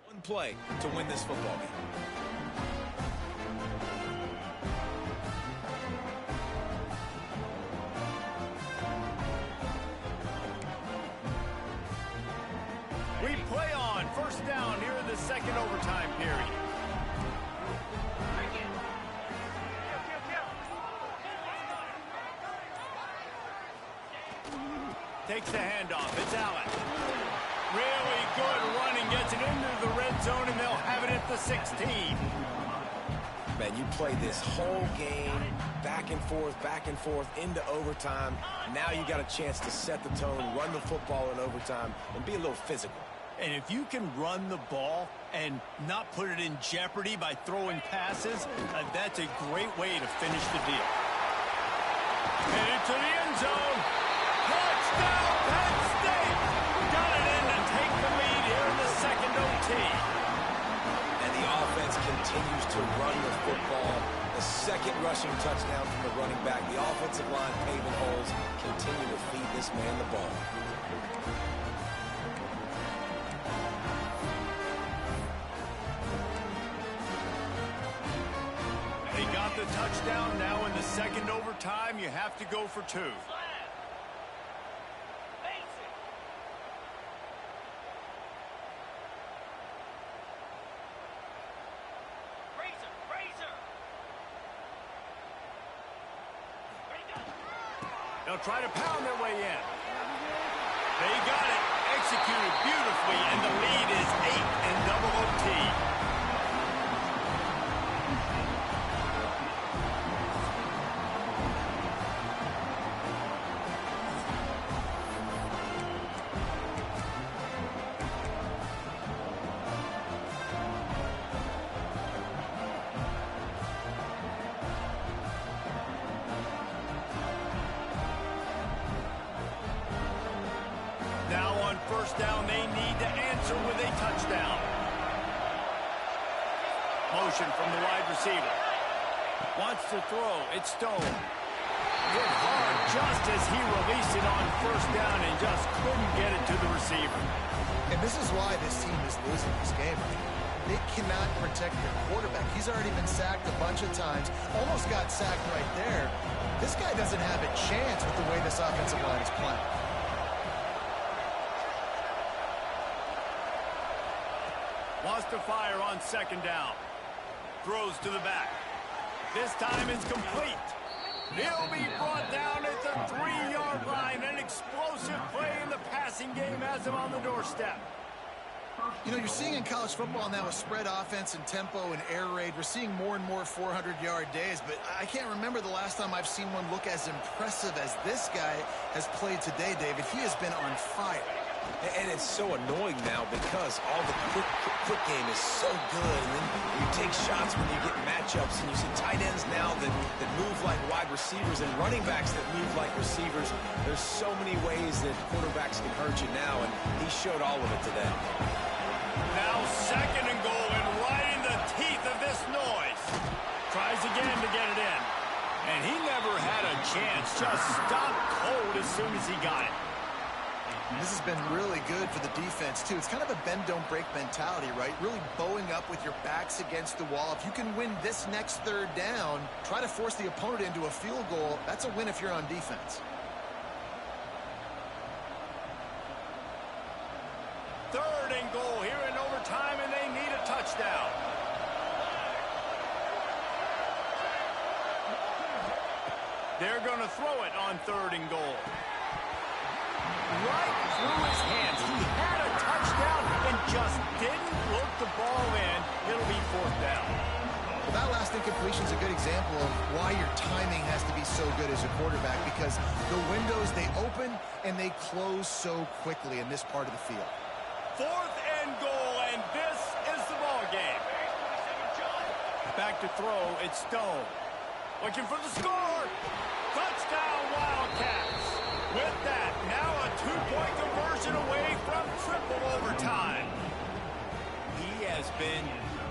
One play to win this football game. We play on 1st down here in the 2nd overtime period. Takes the handoff. It's Allen. Really good running. Gets it into the red zone, and they'll have it at the 16. Man, you play this whole game back and forth, into overtime. Now you got a chance to set the tone, run the football in overtime, and be a little physical. And if you can run the ball and not put it in jeopardy by throwing passes, that's a great way to finish the deal. Headed to the end zone. Touchdown, Penn State! Got it in to take the lead here in the 2nd OT. And the offense continues to run the football. The 2nd rushing touchdown from the running back. The offensive line paving holes. Continue to feed this man the ball. They got the touchdown. Now in the 2nd overtime, you have to go for 2. They'll try to pound their way in. They got it. Executed beautifully, and the lead is 8 in double OT. Now on 1st down, they need to answer with a touchdown. Motion from the wide receiver. Wants to throw. It's Stone. Hit hard just as he released it on 1st down and just couldn't get it to the receiver. And this is why this team is losing this game. They cannot protect their quarterback. He's already been sacked a bunch of times. Almost got sacked right there. This guy doesn't have a chance with the way this offensive line is playing. Wants to fire on 2nd down. Throws to the back. This time it's complete. He'll be brought down at the 3-yard line. An explosive play in the passing game has him on the doorstep. You know, you're seeing in college football now a spread offense and tempo and air raid. We're seeing more and more 400-yard days, but I can't remember the last time I've seen one look as impressive as this guy has played today, David. He has been on fire. And it's so annoying now because all the quick game is so good. And then you take shots when you get matchups, and you see tight ends now that move like wide receivers and running backs that move like receivers. There's so many ways that quarterbacks can hurt you now, and he showed all of it today. Now 2nd and goal, and right in the teeth of this noise. Tries again to get it in. And he never had a chance. Just stopped cold as soon as he got it. This has been really good for the defense, too. It's kind of a bend-don't-break mentality, right? Really bowing up with your backs against the wall. If you can win this next third down, try to force the opponent into a field goal. That's a win if you're on defense. Third and goal here in overtime, and they need a touchdown. They're going to throw it on third and goal. Right through his hands. He had a touchdown and just didn't look the ball in. It'll be fourth down. Well, that last incompletion is a good example of why your timing has to be so good as a quarterback, because the windows, they open and they close so quickly in this part of the field. Fourth and goal, and this is the ball game. Back to throw, it's Stone. Looking for the score. Touchdown, Wildcats. With that, now a two-point conversion away from triple overtime. He has been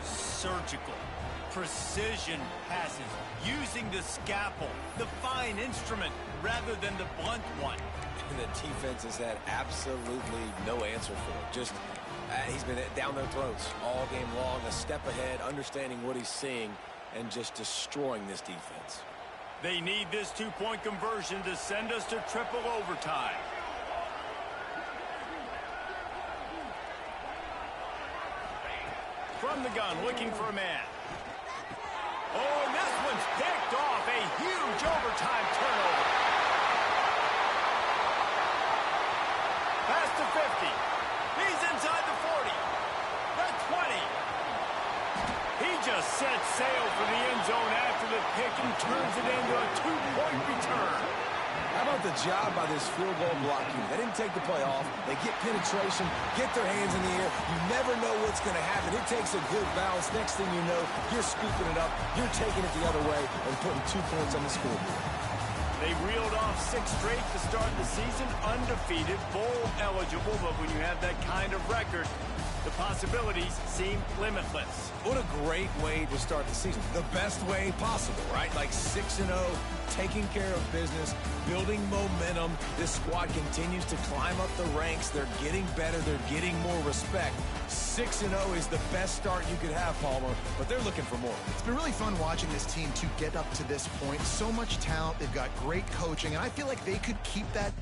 surgical. Precision passes, using the scalpel, the fine instrument, rather than the blunt one. And the defense has had absolutely no answer for it. Just, he's been down their throats all game long, a step ahead, understanding what he's seeing, and just destroying this defense. They need this two-point conversion to send us to triple overtime. From the gun, looking for a man. Oh, and this one's picked off. A huge overtime turnover. Pass to 50. He's inside the 40. The 20. He just sets sail for the end zone after the pick and turns it into a two-point return. How about the job by this field goal block unit? They didn't take the play off. They get penetration, get their hands in the air. You never know what's going to happen. It takes a good bounce. Next thing you know, you're scooping it up, you're taking it the other way, and putting 2 points on the scoreboard. They reeled off 6 straight to start the season, undefeated, bowl eligible, but when you have that kind of record, the possibilities seem limitless. What a great way to start the season. The best way possible, right? Like 6-0, taking care of business, building momentum. This squad continues to climb up the ranks. They're getting better. They're getting more respect. 6-0 is the best start you could have, Palmer, but they're looking for more. It's been really fun watching this team to get up to this point. So much talent. They've got great coaching, and I feel like they could keep that